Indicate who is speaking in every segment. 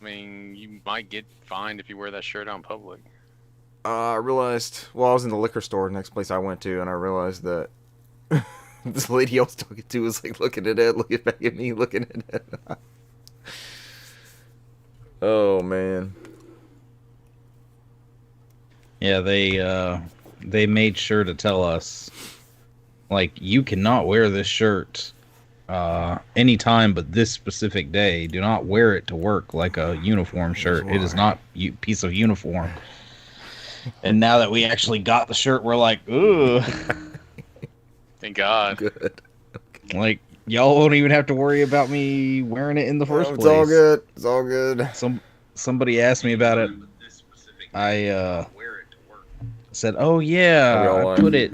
Speaker 1: I mean, you might get fined if you wear that shirt out in public.
Speaker 2: I realized, I was in the liquor store, next place I went to, and I realized that this lady I was talking to was like looking at it, looking back at me, looking at it. Oh man.
Speaker 3: Yeah, they made sure to tell us, like, you cannot wear this shirt anytime but this specific day. Do not wear it to work like a uniform shirt. It is not a piece of uniform. And now that we actually got the shirt, we're like, ooh.
Speaker 1: Thank God.
Speaker 2: Good.
Speaker 3: Like, y'all won't even have to worry about me wearing it in the first place.
Speaker 2: It's all good. It's all good.
Speaker 3: Somebody asked me about it. I said, "Oh yeah, I put it.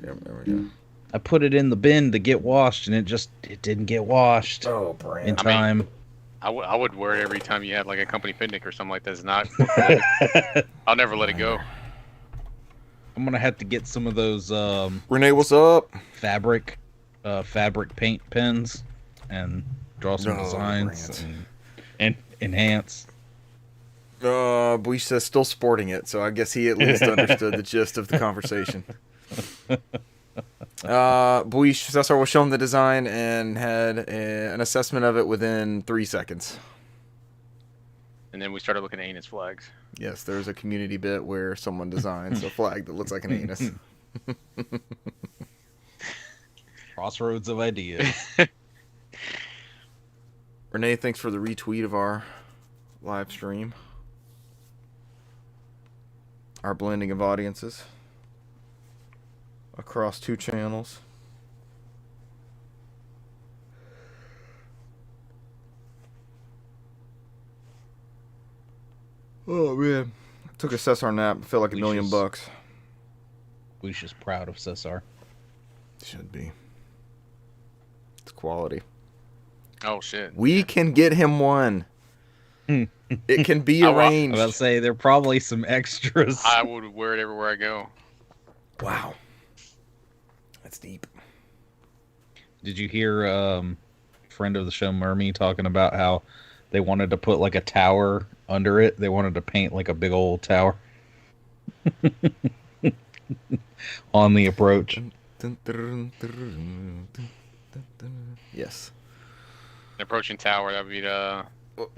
Speaker 3: I put it in the bin to get washed, and it didn't get washed in time."
Speaker 1: I would wear it every time you have like a company picnic or something like that. It's not. I'll never let it go.
Speaker 3: I'm gonna have to get some of those
Speaker 2: Renee, what's up?
Speaker 3: fabric paint pens and draw some designs and enhance.
Speaker 2: Buish says still sporting it, so I guess he at least understood the gist of the conversation. Buish Cesar was shown the design and had an assessment of it within 3 seconds.
Speaker 1: And then we started looking at anus flags.
Speaker 2: Yes, there's a community bit where someone designs a flag that looks like an anus.
Speaker 3: Crossroads of ideas.
Speaker 2: Renee, thanks for the retweet of our live stream. Our blending of audiences across 2 channels. Oh man, I took a Cesar nap. I feel like $1 million.
Speaker 3: We just proud of Cesar.
Speaker 2: Should be. It's quality.
Speaker 1: Oh shit.
Speaker 2: We can get him one. It can be arranged.
Speaker 3: I was about to say there are probably some extras.
Speaker 1: I would wear it everywhere I go.
Speaker 2: Wow. That's deep.
Speaker 3: Did you hear friend of the show Mermy talking about how they wanted to put like a tower under it? They wanted to paint like a big old tower on the approach.
Speaker 2: Yes.
Speaker 1: An approaching tower, that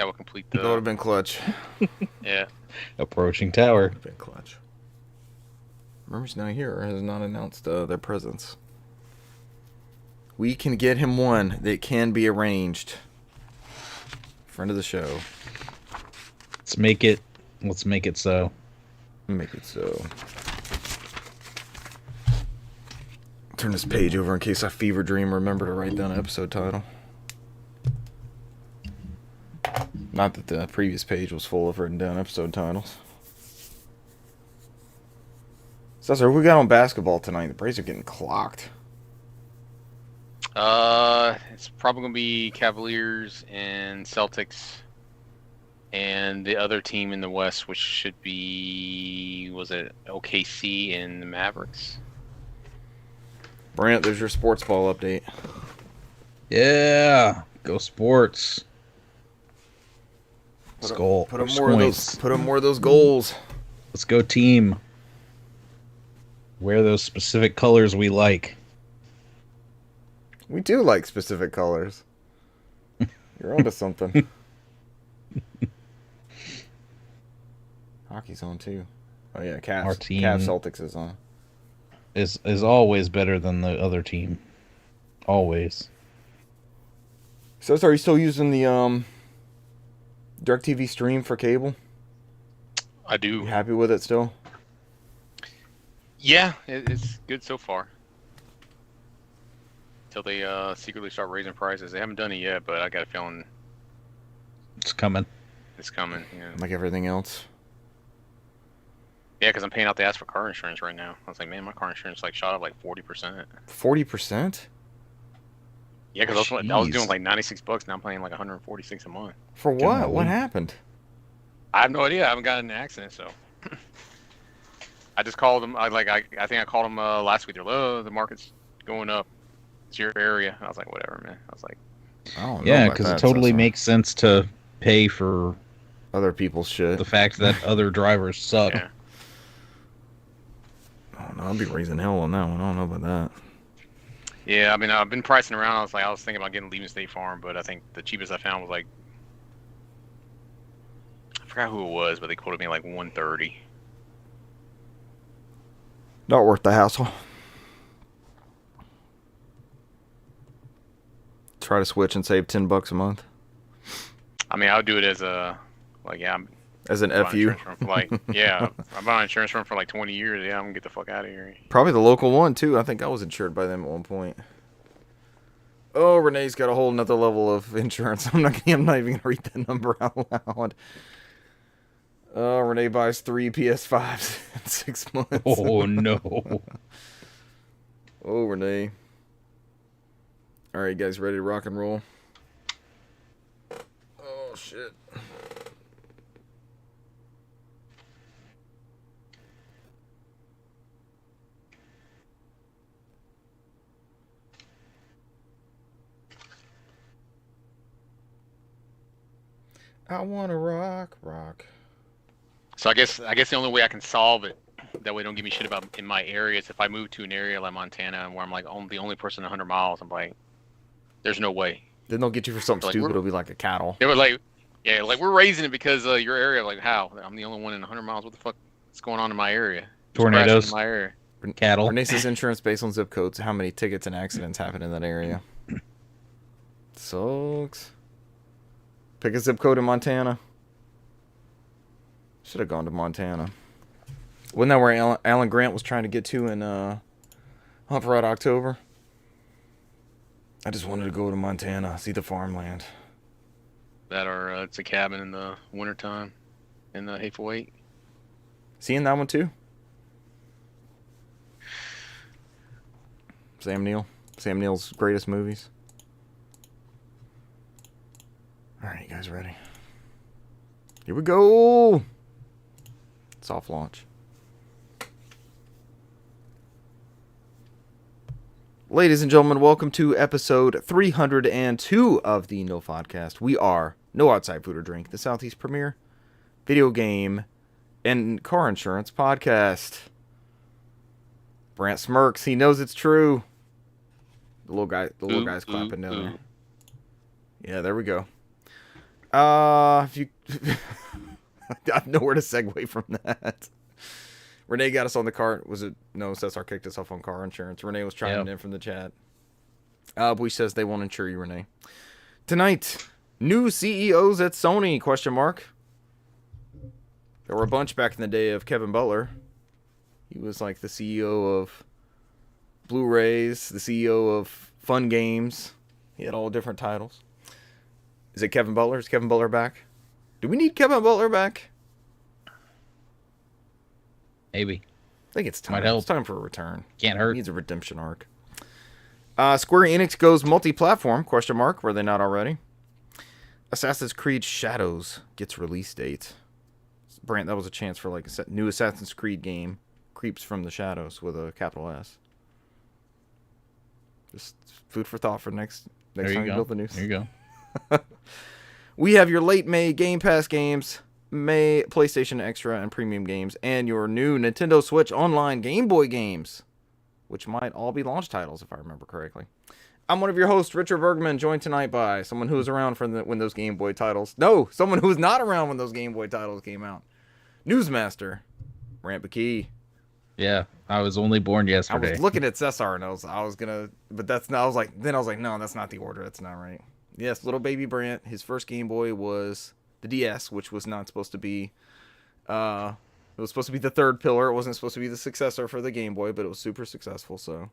Speaker 1: would complete the...
Speaker 2: That would have been clutch.
Speaker 1: Yeah.
Speaker 3: Approaching tower.
Speaker 2: Would have been clutch. Mermy's not here or has not announced their presence. We can get him one that can be arranged. Friend of the show.
Speaker 3: Let's make it so.
Speaker 2: Make it so. Turn this page over in case I fever dream remember to write down an episode title. Not that the previous page was full of written down episode titles. Cesar, who we got on basketball tonight? The Braves are getting clocked.
Speaker 1: It's probably gonna be Cavaliers and Celtics, and the other team in the West, which should be, was it OKC and the Mavericks?
Speaker 2: Brant, there's your sports ball update.
Speaker 3: Yeah, go sports. Let's go.
Speaker 2: Put up more of those goals.
Speaker 3: Let's go team. Wear those specific colors we like.
Speaker 2: We do like specific colors. You're onto something. Hockey's on too. Oh yeah, Cavs.
Speaker 3: Our team
Speaker 2: Cavs Celtics is on.
Speaker 3: Is always better than the other team. Always.
Speaker 2: So, are you still using the DirecTV stream for cable?
Speaker 1: I do.
Speaker 2: You happy with it still?
Speaker 1: Yeah, it's good so far. Till they secretly start raising prices. They haven't done it yet, but I got a feeling
Speaker 3: it's coming.
Speaker 1: It's coming. Yeah.
Speaker 2: Like everything else.
Speaker 1: Yeah, because I'm paying out the ass for car insurance right now. I was like, man, my car insurance like shot up like 40%.
Speaker 2: 40%?
Speaker 1: Yeah, because I was doing like $96. Now I'm paying like $146 a month.
Speaker 2: For what? What happened?
Speaker 1: I have no idea. I haven't gotten in an accident, so. I just called them. I think I called them last week. They're like, oh, the market's going up. It's your area. I was like, whatever, man. I was like,
Speaker 3: yeah, because it totally makes sense to pay for
Speaker 2: other people's shit.
Speaker 3: The fact that other drivers suck.
Speaker 1: Yeah.
Speaker 2: Oh no, I'll be raising hell on that one. I don't know about that.
Speaker 1: Yeah, I mean, I've been pricing around. I was thinking about leaving State Farm, but I think the cheapest I found was like, I forgot who it was, but they quoted me like 130.
Speaker 2: Not worth the hassle. Try to switch and save $10 a month.
Speaker 1: I mean, I would do it as a,
Speaker 2: As an
Speaker 1: I'm buying
Speaker 2: FU.
Speaker 1: insurance from I've been on insurance from for like 20 years. Yeah, I'm gonna get the fuck out of here.
Speaker 2: Probably the local one too. I think I was insured by them at one point. Oh, Renee's got a whole nother level of insurance. I'm not even gonna read that number out loud. Oh, Renee buys 3 PS5s in 6 months.
Speaker 3: Oh no.
Speaker 2: Oh, Renee. All right, you guys ready to rock and roll? Oh shit. I wanna rock.
Speaker 1: So I guess the only way I can solve it, that way don't give me shit about in my area, is if I move to an area like Montana where I'm like the only person 100 miles. I'm like, there's no way.
Speaker 2: Then they'll get you for something
Speaker 1: Like,
Speaker 2: stupid. It'll be like a cattle.
Speaker 1: They were like, yeah, like we're raising it because your area. Like, how? I'm the only one in 100 miles. What the fuck is going on in my area? Who's crashing
Speaker 3: Tornadoes.
Speaker 1: in my area.
Speaker 3: Cattle.
Speaker 2: Renee's insurance based on zip codes. How many tickets and accidents happen in that area? Sucks. Pick a zip code in Montana. Should have gone to Montana. Wasn't that where Alan Grant was trying to get to in Hunt for Red October? I just wanted to go to Montana, see the farmland.
Speaker 1: That or it's a cabin in the wintertime in the Hateful Eight.
Speaker 2: Seeing that one too? Sam Neill's greatest movies. Alright, you guys ready? Here we go! Soft launch. Ladies and gentlemen, welcome to episode 302 of the NOFODcast. We are No Outside Food or Drink, the Southeast premier video game and car insurance podcast. Brant smirks. He knows it's true. The little guy's clapping down there. Yeah, there we go. If you, I have nowhere to segue from that. Renee got us on the car. Was it? No, Cesar kicked us off on car insurance. Renee was chiming in from the chat. Boy says they won't insure you, Renee. Tonight, new CEOs at Sony, question mark. There were a bunch back in the day of Kevin Butler. He was like the CEO of Blu-rays, the CEO of Fun Games. He had all different titles. Is it Kevin Butler? Is Kevin Butler back? Do we need Kevin Butler back?
Speaker 3: Maybe.
Speaker 2: I think it's time.
Speaker 3: Might help.
Speaker 2: It's time for a return.
Speaker 3: Can't hurt.
Speaker 2: He needs a redemption arc. Square Enix goes multi-platform, question mark. Were they not already? Assassin's Creed Shadows gets release date. Brant, that was a chance for like a new Assassin's Creed game. Creeps from the Shadows with a capital S. Just food for thought for next time you build the news.
Speaker 3: There you go.
Speaker 2: We have your late May Game Pass games, May PlayStation Extra and Premium games, and your new Nintendo Switch Online Game Boy games, which might all be launch titles if I remember correctly. I'm one of your hosts, Richard Bergman, joined tonight by someone who was around for when those Game Boy titles. No, someone who was not around when those Game Boy titles came out. Newsmaster, Brant McKee.
Speaker 3: Yeah, I was only born yesterday.
Speaker 2: I was looking at Cesar and I was gonna, but that's not. I was like, no, that's not the order. That's not right. Yes, little baby Brant. His first Game Boy was the DS, which was not supposed to be. It was supposed to be the third pillar. It wasn't supposed to be the successor for the Game Boy, but it was super successful. So,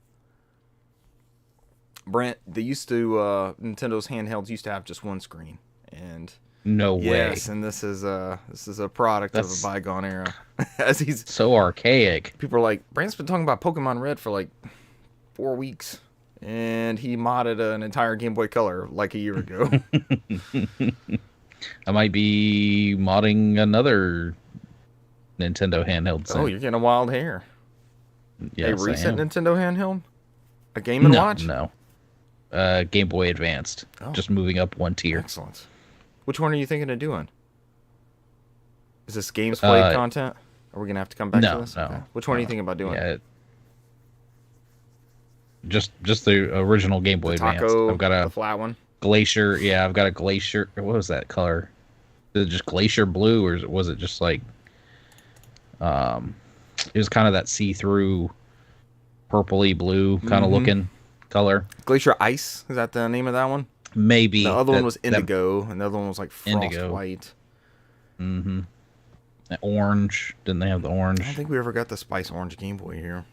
Speaker 2: Brant, Nintendo's handhelds used to have just one screen, and
Speaker 3: no way.
Speaker 2: Yes, and this is a product of a bygone era. As he's
Speaker 3: so archaic.
Speaker 2: People are like, Brant's been talking about Pokemon Red for like 4 weeks, and he modded an entire Game Boy Color like a year ago.
Speaker 3: I might be modding another Nintendo handheld soon.
Speaker 2: Oh, you're getting a wild hair.
Speaker 3: Yes,
Speaker 2: a recent
Speaker 3: I am.
Speaker 2: Nintendo handheld? A Game & Watch?
Speaker 3: No. Game Boy Advanced.
Speaker 2: Oh.
Speaker 3: Just moving up one tier.
Speaker 2: Excellent. Which one are you thinking of doing? Is this games played content? Are we gonna have to come back to this?
Speaker 3: No.
Speaker 2: Okay. Which one are you thinking about doing?
Speaker 3: Yeah, just the original Game Boy
Speaker 2: The
Speaker 3: Advance.
Speaker 2: taco,
Speaker 3: I've got
Speaker 2: the
Speaker 3: a
Speaker 2: flat one.
Speaker 3: Glacier. Yeah, I've got a Glacier. What was that color? Is it just Glacier blue, or was it just like it was kind of that see-through purpley blue kind of looking color?
Speaker 2: Glacier Ice, is that the name of that one?
Speaker 3: Maybe
Speaker 2: The other one was indigo, and the other one was like frost
Speaker 3: Indigo.
Speaker 2: white.
Speaker 3: Orange. Didn't they have the orange?
Speaker 2: I don't think we ever got the Spice Orange Game Boy here.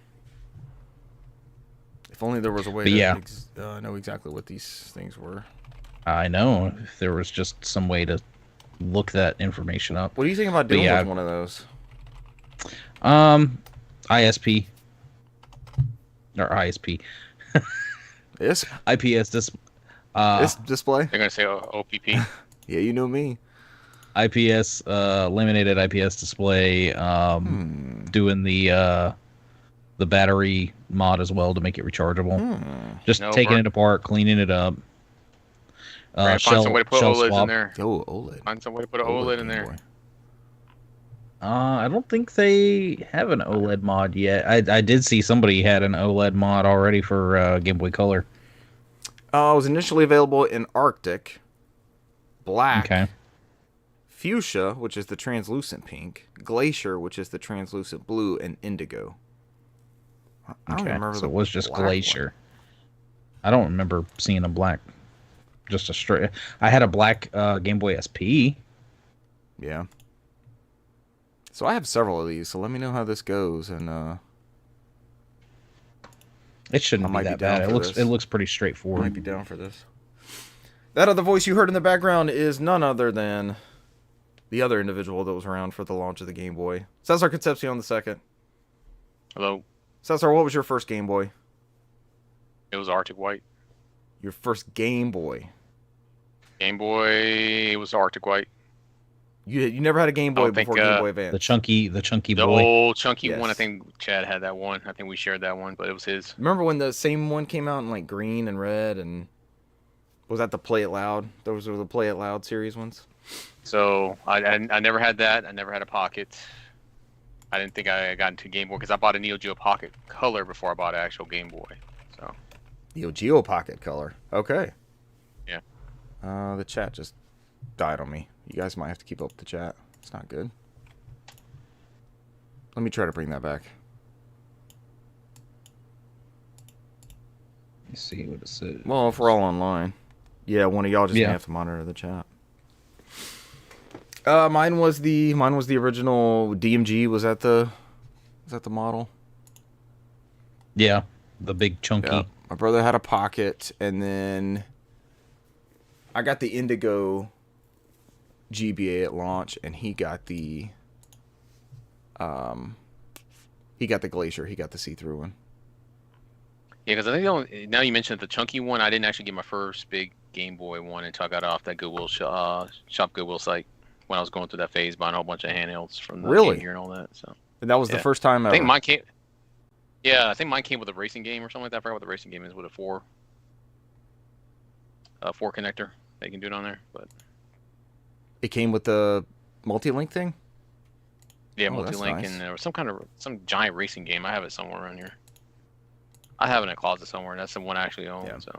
Speaker 2: If only there was a way
Speaker 3: But
Speaker 2: to
Speaker 3: yeah.
Speaker 2: know exactly what these things were.
Speaker 3: I know. If there was just some way to look that information up.
Speaker 2: What do you think about doing with one of those?
Speaker 3: ISP. Or ISP.
Speaker 2: This
Speaker 3: IPS
Speaker 2: this display?
Speaker 1: They're gonna say OPP.
Speaker 2: Yeah, you know me.
Speaker 3: IPS laminated IPS display. Doing the battery mod as well to make it rechargeable. Just taking it apart, cleaning it up.
Speaker 1: Find some way to put OLEDs in there.
Speaker 2: Oh, OLED.
Speaker 1: Find some way to put an OLED in there.
Speaker 3: I don't think they have an OLED mod yet. I did see somebody had an OLED mod already for Game Boy Color.
Speaker 2: It was initially available in Arctic, Black, Fuchsia, which is the translucent pink, Glacier, which is the translucent blue, and Indigo. I don't remember.
Speaker 3: So it was just Glacier. I don't remember seeing a black. Just a straight. I had a black Game Boy SP.
Speaker 2: Yeah. So I have several of these. So let me know how this goes, and
Speaker 3: it shouldn't be that bad. It looks pretty
Speaker 2: I
Speaker 3: straightforward.
Speaker 2: might be down for this. That other voice you heard in the background is none other than the other individual that was around for the launch of the Game Boy. Cesar Concepcion the second.
Speaker 1: Hello.
Speaker 2: Cesar, what was your first Game Boy?
Speaker 1: It was Arctic White.
Speaker 2: Your first Game Boy.
Speaker 1: Game Boy. It was Arctic White.
Speaker 2: You never had a Game Boy before Game Boy Advance.
Speaker 3: The chunky
Speaker 1: The
Speaker 3: boy.
Speaker 1: old chunky one. I
Speaker 2: Yes.
Speaker 1: think Chad had that one. I think we shared that one, but it was his.
Speaker 2: Remember when the same one came out in like green and red, and was that the Play It Loud? Those were the Play It Loud series ones.
Speaker 1: So I never had that. I never had a Pocket. I didn't think I got into Game Boy because I bought a Neo Geo Pocket Color before I bought an actual Game Boy. So
Speaker 2: Neo Geo Pocket Color. Okay.
Speaker 1: yeah.
Speaker 2: The chat just died on me. You guys might have to keep up with the chat. It's not good. Let me try to bring that back.
Speaker 3: Let's see what it says.
Speaker 2: Well, if we're all online. Yeah, one of y'all just may have to monitor the chat. Mine was the original DMG. Was that the model?
Speaker 3: Yeah, the big chunky.
Speaker 2: Yeah. My brother had a Pocket, and then I got the Indigo GBA at launch, and he got the Glacier. He got the see-through one.
Speaker 1: Yeah, because I think now you mentioned the chunky one. I didn't actually get my first big Game Boy one until I got off that Goodwill Shop Goodwill site when I was going through that phase, buying a whole bunch of handhelds from the Game Gear and all that. So
Speaker 2: And that was the first time
Speaker 1: I
Speaker 2: ever.
Speaker 1: think mine came. Yeah, I think mine came with a racing game or something like that. I forgot what the racing game is with a four connector. They can do it on there, but
Speaker 2: It came with the multi-link thing?
Speaker 1: yeah,
Speaker 2: Oh, that's
Speaker 1: multi-link,
Speaker 2: nice.
Speaker 1: and there was some giant racing game. I have it somewhere around here. I have it in a closet somewhere. That's the one I actually own.
Speaker 2: Yeah.
Speaker 1: So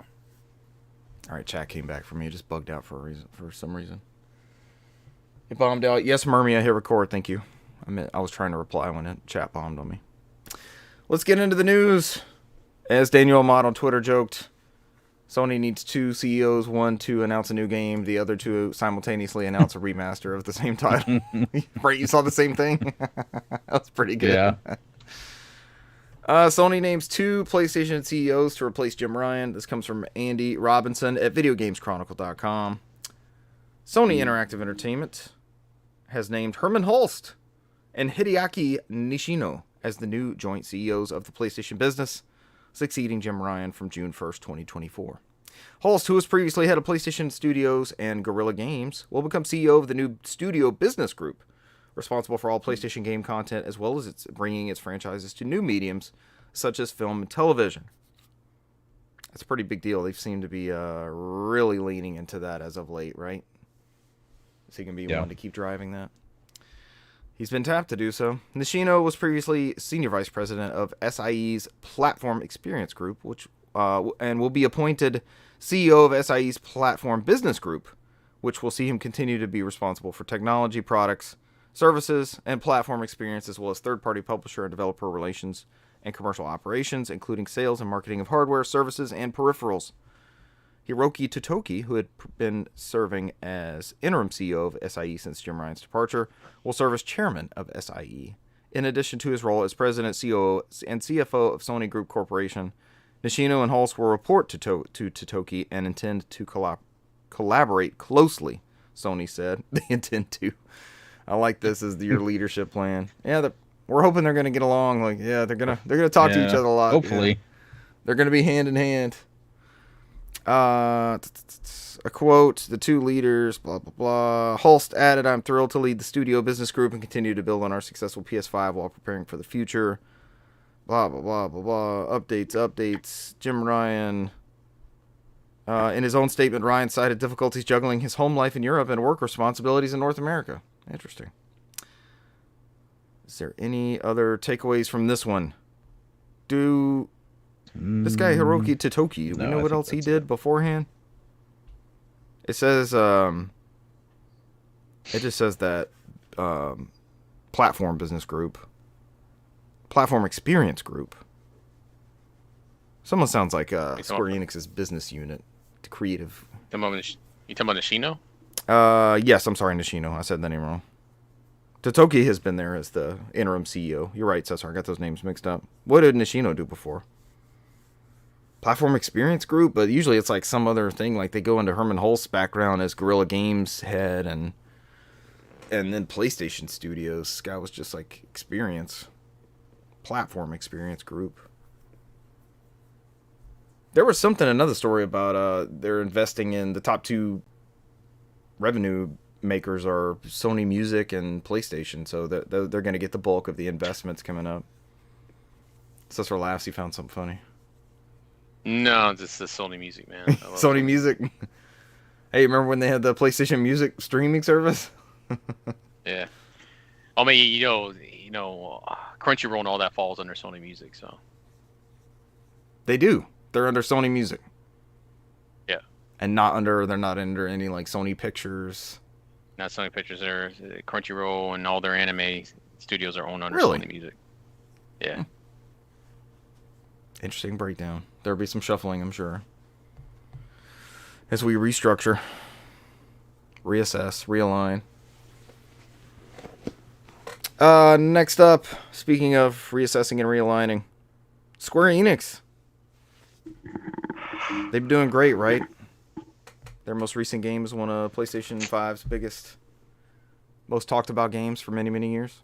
Speaker 2: All right, chat came back for me. It just bugged out for some reason. It bombed out. Yes, Murmia, hit record. Thank you. I was trying to reply when it chat bombed on me. Let's get into the news. As Daniel Ahmad on Twitter joked, Sony needs two CEOs, one to announce a new game, the other to simultaneously announce a remaster of the same title. Right, you saw the same thing? That was pretty good.
Speaker 3: Yeah.
Speaker 2: Sony names two PlayStation CEOs to replace Jim Ryan. This comes from Andy Robinson at VideoGamesChronicle.com. Sony Interactive Entertainment has named Herman Hulst and Hideaki Nishino as the new joint CEOs of the PlayStation business, succeeding Jim Ryan from June 1st, 2024. Hulst, who was previously head of PlayStation Studios and Guerrilla Games, will become CEO of the new studio business group, responsible for all PlayStation game content as well as bringing its franchises to new mediums such as film and television. That's a pretty big deal. They seem to be really leaning into that as of late, right? Is he going to be one to keep driving that? He's been tapped to do so. Nishino was previously Senior Vice President of SIE's Platform Experience Group, which and will be appointed CEO of SIE's Platform Business Group, which will see him continue to be responsible for technology, products, services, and platform experience, as well as third-party publisher and developer relations and commercial operations, including sales and marketing of hardware, services, and peripherals. Hiroki Totoki, who had been serving as interim CEO of SIE since Jim Ryan's departure, will serve as chairman of SIE. In addition to his role as president, COO, and CFO of Sony Group Corporation, Nishino and Hulse will report to Totoki and intend to collaborate closely, Sony said. They intend to. I like this as your leadership plan. Yeah, we're hoping they're going to get along. Like, yeah, they're gonna talk to each other a lot.
Speaker 3: Hopefully.
Speaker 2: Yeah. They're going to be hand in hand. A quote, the two leaders, blah, blah, blah. Hulst added, I'm thrilled to lead the studio business group and continue to build on our successful PS5 while preparing for the future. Blah, blah, blah, blah, blah. Updates. Jim Ryan. In his own statement, Ryan cited difficulties juggling his home life in Europe and work responsibilities in North America. Interesting. Is there any other takeaways from this one? This guy Hiroki Totoki, do we know what else he did beforehand? It says, it just says that Platform Business Group, Platform Experience Group. Someone sounds like Square Enix's business unit, creative.
Speaker 1: You talking about Nishino?
Speaker 2: Yes, I'm sorry, Nishino. I said that name wrong. Totoki has been there as the interim CEO. You're right, Cesar. I got those names mixed up. What did Nishino do before? Platform Experience Group, but usually it's like some other thing. Like they go into Herman Hulst's background as Guerrilla Games head, and then PlayStation Studios. This guy was just like Platform Experience Group. There was another story about they're investing in the top two revenue makers are Sony Music and PlayStation, so they're going to get the bulk of the investments coming up. Cesar laughs. He found something funny.
Speaker 1: No, just the Sony Music, man.
Speaker 2: Sony Music. Hey, remember when they had the PlayStation Music streaming service?
Speaker 1: Yeah. I mean, you know, Crunchyroll and all that falls under Sony Music, so.
Speaker 2: They do. They're under Sony Music.
Speaker 1: Yeah.
Speaker 2: And they're not under any like Sony Pictures.
Speaker 1: Not Sony Pictures. They're Crunchyroll and all their anime studios are owned under
Speaker 2: Really?
Speaker 1: Sony Music. Yeah.
Speaker 2: Interesting breakdown. There'll be some shuffling, I'm sure, as we restructure, reassess, realign. Next up, speaking of reassessing and realigning, Square Enix. They've been doing great, right? Their most recent game is one of PlayStation 5's biggest, most talked about games for many, many years.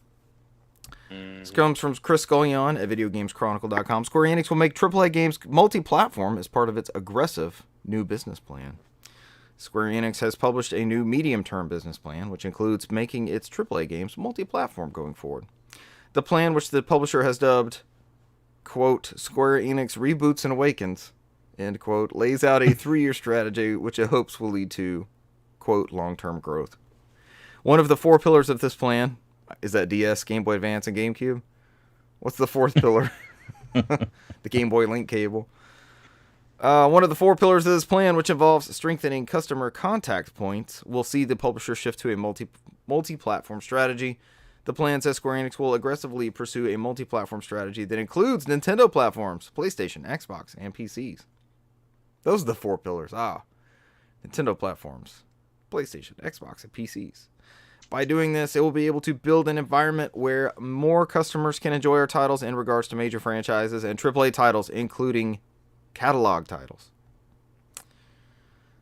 Speaker 2: This comes from Chris Scullion at VideoGamesChronicle.com. Square Enix will make AAA games multi-platform as part of its aggressive new business plan. Square Enix has published a new medium-term business plan, which includes making its AAA games multi-platform going forward. The plan, which the publisher has dubbed, quote, Square Enix Reboots and Awakens, end quote, lays out a 3-year strategy which it hopes will lead to, quote, long-term growth. One of the 4 pillars of this plan is that DS, Game Boy Advance, and GameCube. What's the 4th pillar? The Game Boy Link cable. One of the 4 pillars of this plan, which involves strengthening customer contact points, will see the publisher shift to a multi-platform strategy. The plan says Square Enix will aggressively pursue a multi-platform strategy that includes Nintendo platforms, PlayStation, Xbox, and PCs. Those are the 4 pillars. Nintendo platforms, PlayStation, Xbox, and PCs. By doing this, it will be able to build an environment where more customers can enjoy our titles in regards to major franchises and AAA titles, including catalog titles.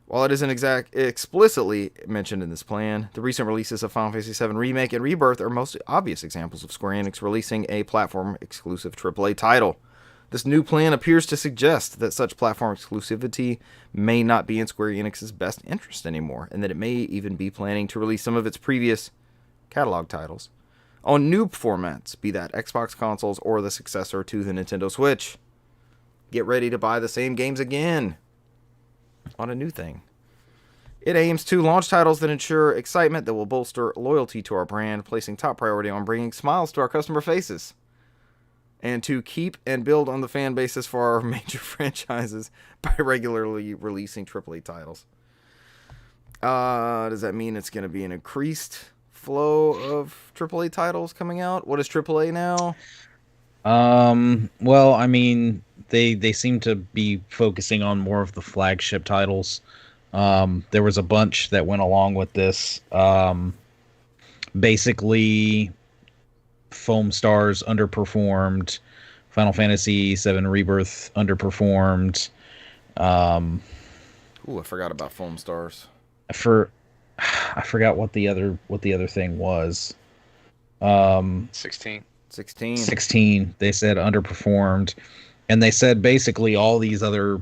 Speaker 2: While it isn't explicitly mentioned in this plan, the recent releases of Final Fantasy VII Remake and Rebirth are most obvious examples of Square Enix releasing a platform-exclusive AAA title. This new plan appears to suggest that such platform exclusivity may not be in Square Enix's best interest anymore, and that it may even be planning to release some of its previous catalog titles on new formats, be that Xbox consoles or the successor to the Nintendo Switch. Get ready to buy the same games again on a new thing. It aims to launch titles that ensure excitement that will bolster loyalty to our brand, placing top priority on bringing smiles to our customer faces, and to keep and build on the fan bases for our major franchises by regularly releasing AAA titles. Does that mean it's going to be an increased flow of AAA titles coming out? What is AAA now?
Speaker 3: Well, I mean, they seem to be focusing on more of the flagship titles. There was a bunch that went along with this. Basically, Foam Stars underperformed. Final Fantasy VII Rebirth underperformed.
Speaker 2: Ooh, I forgot about Foam Stars.
Speaker 3: I forgot what the other thing was.
Speaker 1: 16.
Speaker 3: 16. They said underperformed, and they said basically all these other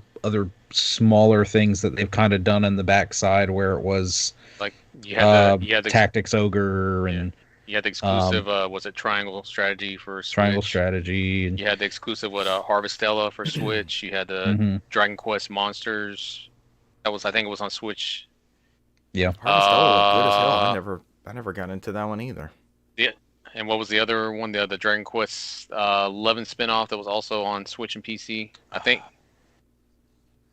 Speaker 3: smaller things that they've kind of done in the backside where it was
Speaker 1: Like you had the
Speaker 3: Tactics Ogre and
Speaker 1: you had the exclusive was it Triangle Strategy for Switch?
Speaker 3: Triangle Strategy. And,
Speaker 1: You had the exclusive with Harvestella for Switch. You had the
Speaker 3: Mhm.
Speaker 1: Dragon Quest Monsters. I think it was on Switch.
Speaker 3: Yeah.
Speaker 2: Harvestella looked good as hell. I never got into that one either.
Speaker 1: Yeah. And what was the other one? The Dragon Quest 11 spinoff that was also on Switch and PC. I think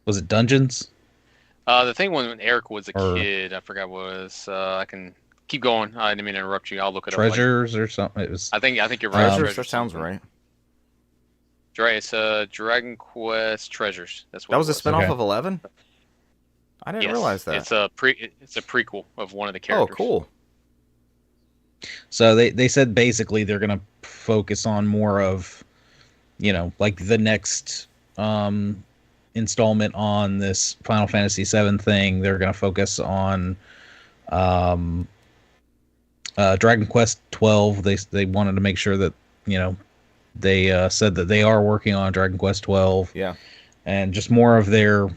Speaker 3: Was it Dungeons?
Speaker 1: the thing when Eric was a
Speaker 3: Or-
Speaker 1: kid, I forgot what it was. I can keep going. I didn't mean to interrupt you. I'll look it up. later.
Speaker 3: Treasures or something? It was.
Speaker 1: I think you're right.
Speaker 2: Treasures, that sounds right.
Speaker 1: It's Dragon Quest Treasures. That's what
Speaker 2: That was a
Speaker 1: it
Speaker 2: spinoff
Speaker 3: Okay.
Speaker 2: of 11? I didn't
Speaker 1: Yes.
Speaker 2: realize that.
Speaker 1: It's a prequel of one of the
Speaker 2: Oh,
Speaker 1: characters.
Speaker 2: cool.
Speaker 3: So they said basically they're gonna focus on more of, like the next installment on this Final Fantasy VII thing. They're gonna focus on Dragon Quest 12. They wanted to make sure that they said that they are working on Dragon Quest 12.
Speaker 2: Yeah.
Speaker 3: And just more of their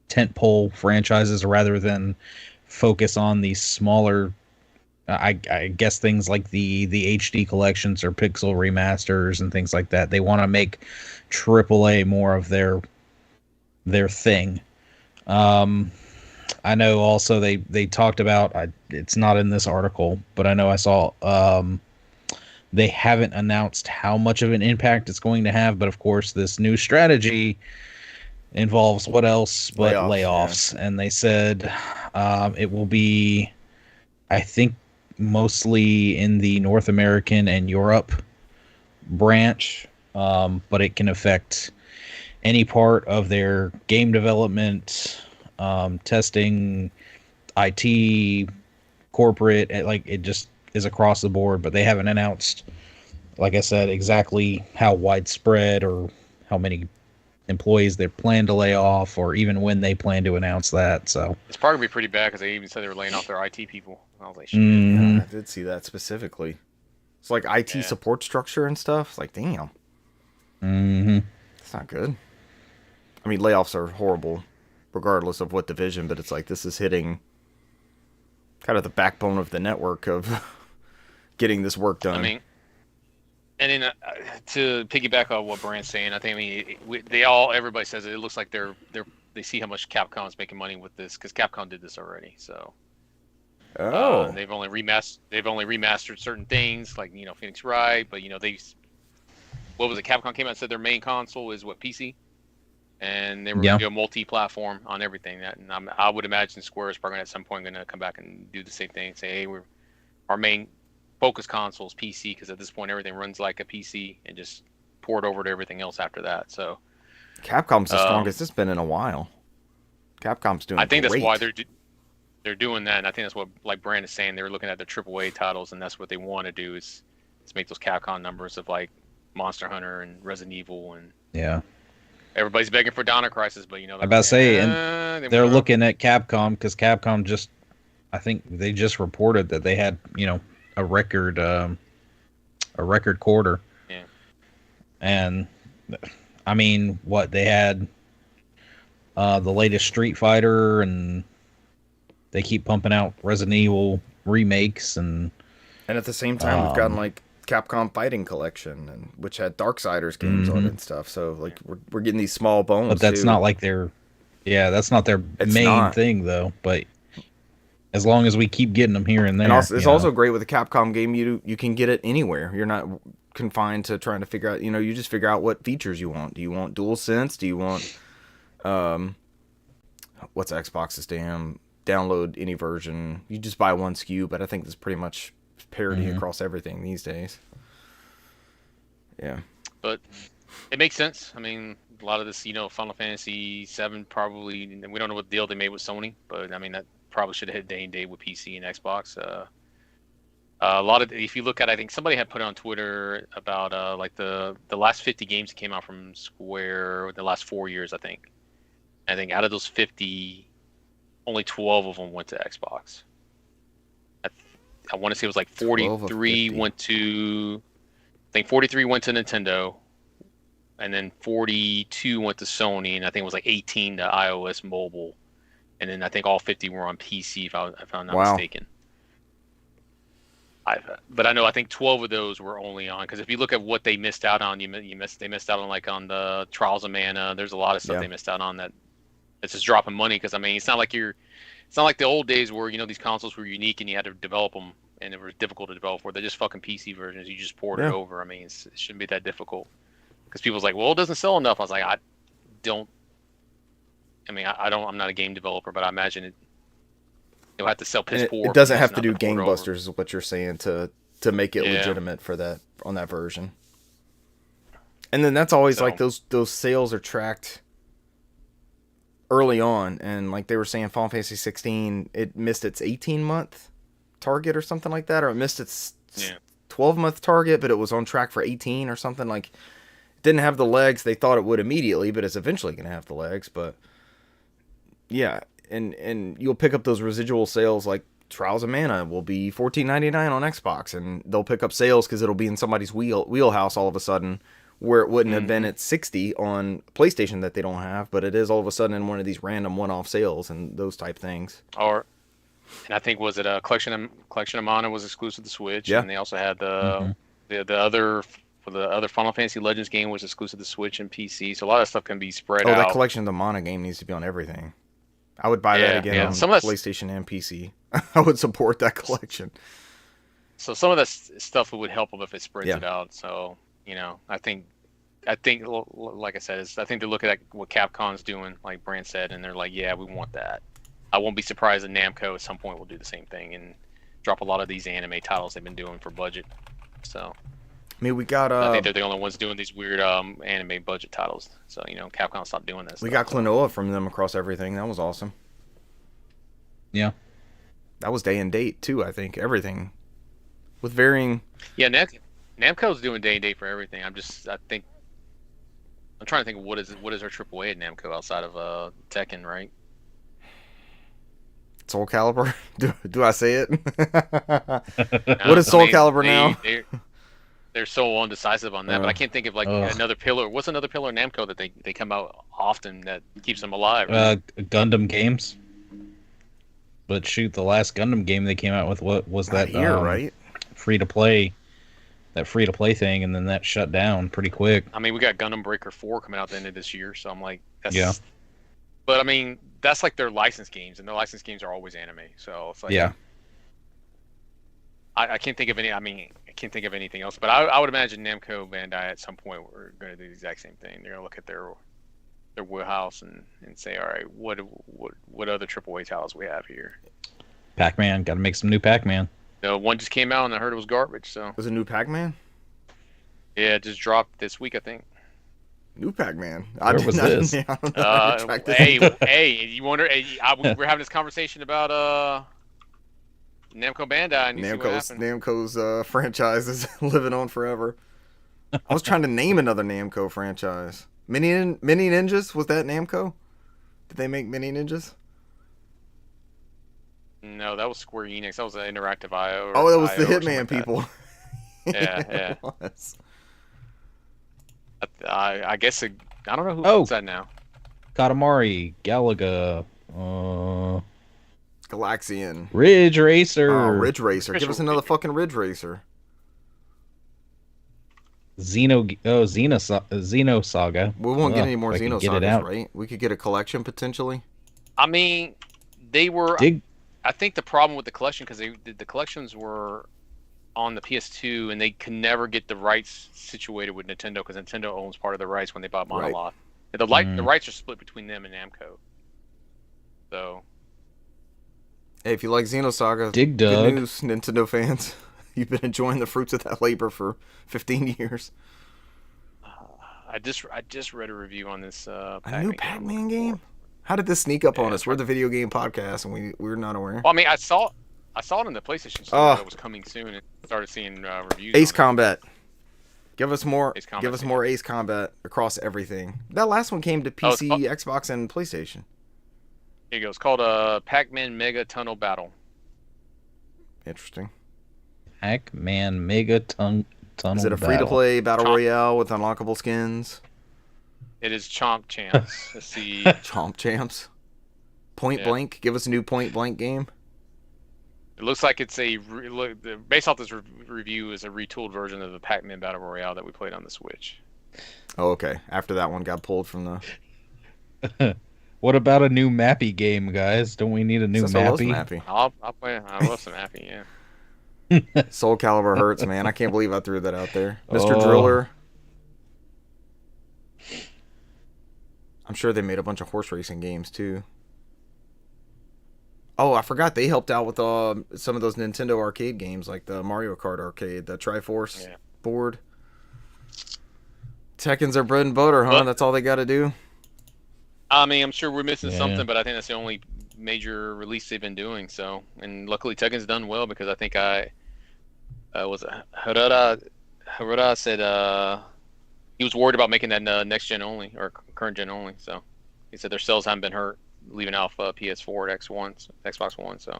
Speaker 3: tentpole franchises rather than focus on these smaller. I guess things like the HD collections or pixel remasters and things like that. They want to make AAA more of their thing. I know also they talked about, it's not in this article, but I know I saw they haven't announced how much of an impact it's going to have, but of course this new strategy involves what else but layoffs. Yeah. And they said it will be, I think, mostly in the North American and Europe branch, but it can affect any part of their game development, testing, IT, corporate. It just is across the board, but they haven't announced, like I said, exactly how widespread or how many employees they plan to lay off, or even when they plan to announce that. So
Speaker 1: it's probably gonna be pretty bad because they even said they were laying off their IT people. I was like, shit.
Speaker 2: Yeah, I did see that specifically. It's like IT support structure and stuff. It's like, damn. That's not good. I mean, layoffs are horrible, regardless of what division. But it's like this is hitting kind of the backbone of the network of getting this work done.
Speaker 1: I mean, and then to piggyback on what Brand's saying, everybody says it looks like they see how much Capcom's making money with this because Capcom did this already. So they've only remastered certain things like Phoenix Wright, but what was it? Capcom came out and said their main console is PC, and they were going to do a multi-platform on everything. And I would imagine Square is probably at some point going to come back and do the same thing and say, hey, our main focus console is PC because at this point everything runs like a PC and just pour it over to everything else after that. So
Speaker 2: Capcom's the strongest it's been in a while. Capcom's doing.
Speaker 1: I think
Speaker 2: great.
Speaker 1: that's why they're doing that, and I think that's what, like Brand is saying, they're looking at the AAA titles, and that's what they want to do is make those Capcom numbers of like Monster Hunter and Resident Evil, and everybody's begging for Dino Crisis, but
Speaker 3: I'm about to say, and they're looking at Capcom because Capcom I think they just reported that they had a record quarter.
Speaker 1: Yeah.
Speaker 3: And I mean, what they had the latest Street Fighter, and they keep pumping out Resident Evil remakes, and
Speaker 2: at the same time we've gotten like Capcom Fighting Collection, and which had Darksiders games on it and stuff. So like we're getting these small bones.
Speaker 3: But that's not like that's not their main thing though. But As long as we keep getting them here and there.
Speaker 2: And also, it's also great with the Capcom game. You can get it anywhere. You're not confined to trying to figure out. You just figure out what features you want. Do you want DualSense? Do you want what's Xbox's damn download any version? You just buy one SKU, but I think there's pretty much parity across everything these days. Yeah,
Speaker 1: but it makes sense. I mean, a lot of this, Final Fantasy VII probably. We don't know what deal they made with Sony, but I mean that probably should have hit day and date with PC and Xbox. A lot of, if you look at, I think somebody had put it on Twitter about like the last 50 games that came out from Square the last 4 years. I think out of those 50, only 12 of them went to Xbox. I want to say it was like 43 went to. I think 43 went to Nintendo, and then 42 went to Sony, and I think it was like 18 to iOS mobile. And then I think all 50 were on PC, if I'm not mistaken. But I think 12 of those were only on, because if you look at what they missed out on, they missed out on like on the Trials of Mana. There's a lot of stuff they missed out on that's just dropping money. Because I mean, it's not like the old days where these consoles were unique and you had to develop them and it was difficult to develop for. They're just fucking PC versions. You just port it over. I mean, it shouldn't be that difficult. Because people's like, well, it doesn't sell enough. I was like, I'm not a game developer, but I imagine you'll have to sell piss poor.
Speaker 2: It doesn't have to do gangbusters, is what you're saying, to make it legitimate for that on that version. And then that's always like those sales are tracked early on, and like they were saying, Final Fantasy 16, it missed its 18-month target or something like that, or it missed its 12-month target, but it was on track for 18 or something. Like, it didn't have the legs they thought it would immediately, but it's eventually going to have the legs. But yeah, and you'll pick up those residual sales, like Trials of Mana will be $14.99 on Xbox, and they'll pick up sales because it'll be in somebody's wheelhouse all of a sudden, where it wouldn't have been at 60 on PlayStation that they don't have, but it is all of a sudden in one of these random one-off sales and those type things.
Speaker 1: And I think, was it a Collection of Mana was exclusive to Switch, and they also had the other Final Fantasy Legends game was exclusive to Switch and PC. So a lot of stuff can be spread out.
Speaker 2: That Collection of the Mana game needs to be on everything. I would buy that again on PlayStation and PC. I would support that collection.
Speaker 1: So some of that stuff would help them if it spreads it out. So I think, like I said, I think they look at what Capcom's doing, like Brant said, and they're like, yeah, we want that. I won't be surprised that Namco at some point will do the same thing and drop a lot of these anime titles they've been doing for budget. So,
Speaker 2: I mean, we got.
Speaker 1: I think they're the only ones doing these weird anime budget titles. So Capcom stopped doing this.
Speaker 2: We got Klonoa from them across everything. That was awesome.
Speaker 3: Yeah,
Speaker 2: that was day and date too. I think everything with varying.
Speaker 1: Yeah, Namco's doing day and date for everything. I'm trying to think of what is our AAA at Namco outside of Tekken, right?
Speaker 2: Soul Calibur? Do I say it? What is Soul Calibur now?
Speaker 1: They're so undecisive on that, but I can't think of another pillar. What's another pillar Namco that they come out often that keeps them alive? Right?
Speaker 3: Gundam games. But shoot, the last Gundam game they came out with, what was that?
Speaker 2: Right?
Speaker 3: Free to play thing, and then that shut down pretty quick.
Speaker 1: I mean, we got Gundam Breaker 4 coming out the end of this year, so I'm like, that's But I mean, that's like their licensed games, and their licensed games are always anime. So it's like, I can't think of any. I mean, I can't think of anything else. But I would imagine Namco Bandai at some point were going to do the exact same thing. They're going to look at their wheelhouse and say, all right, what other AAA titles we have here?
Speaker 3: Pac-Man, got to make some new Pac-Man.
Speaker 1: No, one just came out, and I heard it was garbage. So
Speaker 2: was it new Pac-Man?
Speaker 1: Yeah, it just dropped this week, I think.
Speaker 2: New Pac-Man.
Speaker 3: Where was this?
Speaker 1: Hey, you wonder? We're having this conversation about Namco Bandai. And
Speaker 2: Namco's franchise is living on forever. I was trying to name another Namco franchise. Mini Ninjas, was that Namco? Did they make Mini Ninjas?
Speaker 1: No, that was Square Enix. That was Interactive IO.
Speaker 2: Oh, that was the Hitman people.
Speaker 1: Yeah. I guess I don't know who's that now.
Speaker 3: Katamari, Galaga,
Speaker 2: Galaxian,
Speaker 3: Ridge Racer.
Speaker 2: Oh, Ridge Racer. Give us another fucking Ridge Racer.
Speaker 3: Xeno Saga.
Speaker 2: We won't get any more Xeno Sagas, right? We could get a collection potentially.
Speaker 1: I mean, they were. I think the problem with the collection, because the collections were on the PS2, and they could never get the rights situated with Nintendo, because Nintendo owns part of the rights when they bought
Speaker 2: Right.
Speaker 1: Monolith. The rights are split between them and Namco. So
Speaker 2: Hey, if you like Xenosaga,
Speaker 3: Dig
Speaker 2: good
Speaker 3: dug.
Speaker 2: news, Nintendo fans. You've been enjoying the fruits of that labor for 15 years.
Speaker 1: I just read a review on this
Speaker 2: A
Speaker 1: Pac-Man
Speaker 2: new
Speaker 1: game.
Speaker 2: Pac-Man game? How did this sneak up on
Speaker 1: Yeah,
Speaker 2: us? We're the video game podcast, and we're not aware.
Speaker 1: Well, I mean, I saw it in the PlayStation store that it was coming soon, and started seeing reviews.
Speaker 2: Ace
Speaker 1: on
Speaker 2: Combat. Give us more.
Speaker 1: Ace Combat,
Speaker 2: Give us
Speaker 1: yeah.
Speaker 2: more Ace Combat across everything. That last one came to PC, Xbox, and PlayStation.
Speaker 1: Here you go. It's called Pac-Man Mega Tunnel Battle.
Speaker 2: Interesting.
Speaker 3: Pac-Man Mega Tunnel.
Speaker 2: Is it a free-to-play battle royale with unlockable skins?
Speaker 1: It is Chomp Champs. Let's see.
Speaker 2: Chomp Champs. Point
Speaker 1: Yeah.
Speaker 2: Blank. Give us a new Point Blank game.
Speaker 1: It looks like it's based off this review is a retooled version of the Pac-Man Battle Royale that we played on the Switch.
Speaker 2: Oh, okay. After that one got pulled from the...
Speaker 3: What about a new Mappy game, guys? Don't we need a new Mappy?
Speaker 2: Mappy.
Speaker 1: I'll play. I love some Mappy. Yeah.
Speaker 2: Soul Calibur hurts, man. I can't believe I threw that out there. Mr.
Speaker 3: Oh.
Speaker 2: Driller. I'm sure they made a bunch of horse racing games, too. Oh, I forgot they helped out with some of those Nintendo arcade games, like the Mario Kart arcade, the Triforce board. Tekken's our bread and butter, huh?
Speaker 1: Well-
Speaker 2: That's all they got to do?
Speaker 1: I mean, I'm sure we're missing
Speaker 3: Yeah.
Speaker 1: something, but I think that's the only major release they've been doing. So, and luckily Tekken's done well, because I think Harada said he was worried about making that next gen only or current gen only. So he said their sales haven't been hurt leaving off PS4 at Xbox One. So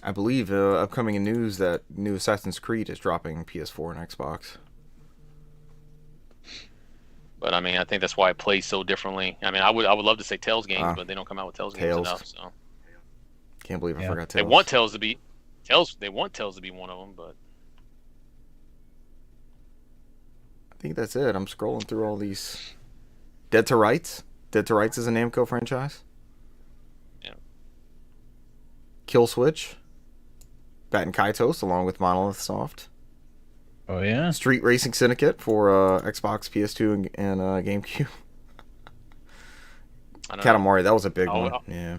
Speaker 2: I believe upcoming in news that new Assassin's Creed is dropping PS4 and Xbox.
Speaker 1: but I mean, I think that's why it plays so differently. I mean, I would love to say Tales games, but they don't come out with Tales games
Speaker 2: Tales.
Speaker 1: enough. So
Speaker 2: Can't believe I
Speaker 3: Yeah.
Speaker 2: forgot
Speaker 1: they
Speaker 2: Tales.
Speaker 1: want Tales to be They want Tales to be one of them, but
Speaker 2: I think that's it. I'm scrolling through all these. Dead to Rights. Dead to Rights is a Namco franchise.
Speaker 1: Yeah.
Speaker 2: Kill Switch. Bat and Kaitos along with Monolith Soft.
Speaker 3: Oh, yeah?
Speaker 2: Street Racing Syndicate for Xbox, PS2, and GameCube.
Speaker 1: I don't know.
Speaker 2: Katamari, that was a big
Speaker 1: Oh,
Speaker 2: one.
Speaker 1: oh.
Speaker 2: Yeah.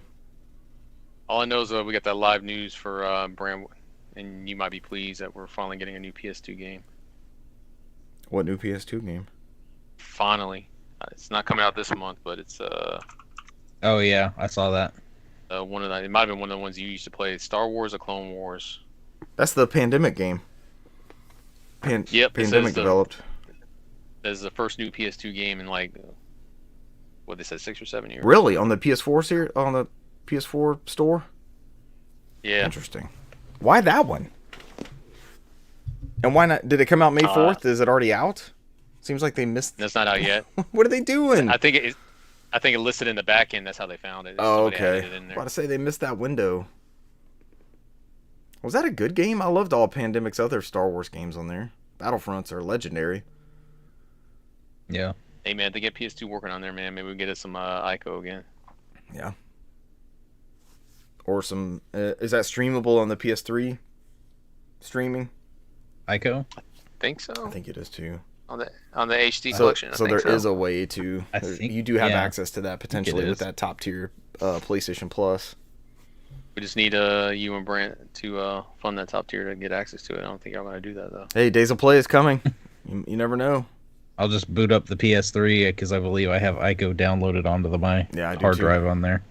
Speaker 1: All I know is we got that live news for Brand, and you might be pleased that we're finally getting a new PS2 game.
Speaker 2: What new PS2 game?
Speaker 1: Finally, it's not coming out this month, but it's
Speaker 3: Oh, yeah. I saw that.
Speaker 1: one of the. It might have been one of the ones you used to play. Star Wars: The Clone Wars.
Speaker 2: That's the Pandemic game.
Speaker 1: Yep, it
Speaker 2: Pandemic
Speaker 1: says the-
Speaker 2: developed.
Speaker 1: This is the first new PS2 game in like what they said 6 or 7 years.
Speaker 2: Really? On the PS4 series? On the PS4 store?
Speaker 1: Yeah.
Speaker 2: Interesting. Why that one? And why not? Did it come out May 4th? Is it already out? Seems like they missed.
Speaker 1: That's not out yet.
Speaker 2: What are they doing?
Speaker 1: I think it listed in the back end. That's how they found it.
Speaker 2: Oh,
Speaker 1: Somebody added
Speaker 2: okay.
Speaker 1: it in
Speaker 2: I
Speaker 1: there.
Speaker 2: was about to say they missed that window. Was that a good game? I loved all Pandemic's other Star Wars games on there. Battlefronts are legendary.
Speaker 3: Yeah.
Speaker 1: Hey man, they get PS2 working on there, man. Maybe we get us some ICO again.
Speaker 2: Yeah. Or some. Is that streamable on the PS3? Streaming?
Speaker 3: Ico?
Speaker 1: Think so.
Speaker 2: I think it is too.
Speaker 1: On the HD
Speaker 2: So,
Speaker 1: collection.
Speaker 2: so
Speaker 1: I
Speaker 2: there
Speaker 1: think
Speaker 2: is a way to.
Speaker 3: I think-
Speaker 2: you do have
Speaker 3: yeah.
Speaker 2: access to that potentially with
Speaker 3: is.
Speaker 2: that top tier PlayStation Plus.
Speaker 1: We just need you and Brent to fund that top tier to get access to it. I don't think y'all gonna do that though.
Speaker 2: Hey, Days of Play is coming. You never know.
Speaker 3: I'll just boot up the PS3 because I believe I have Ico downloaded onto my
Speaker 2: Yeah, I do
Speaker 3: hard
Speaker 2: too.
Speaker 3: drive on there.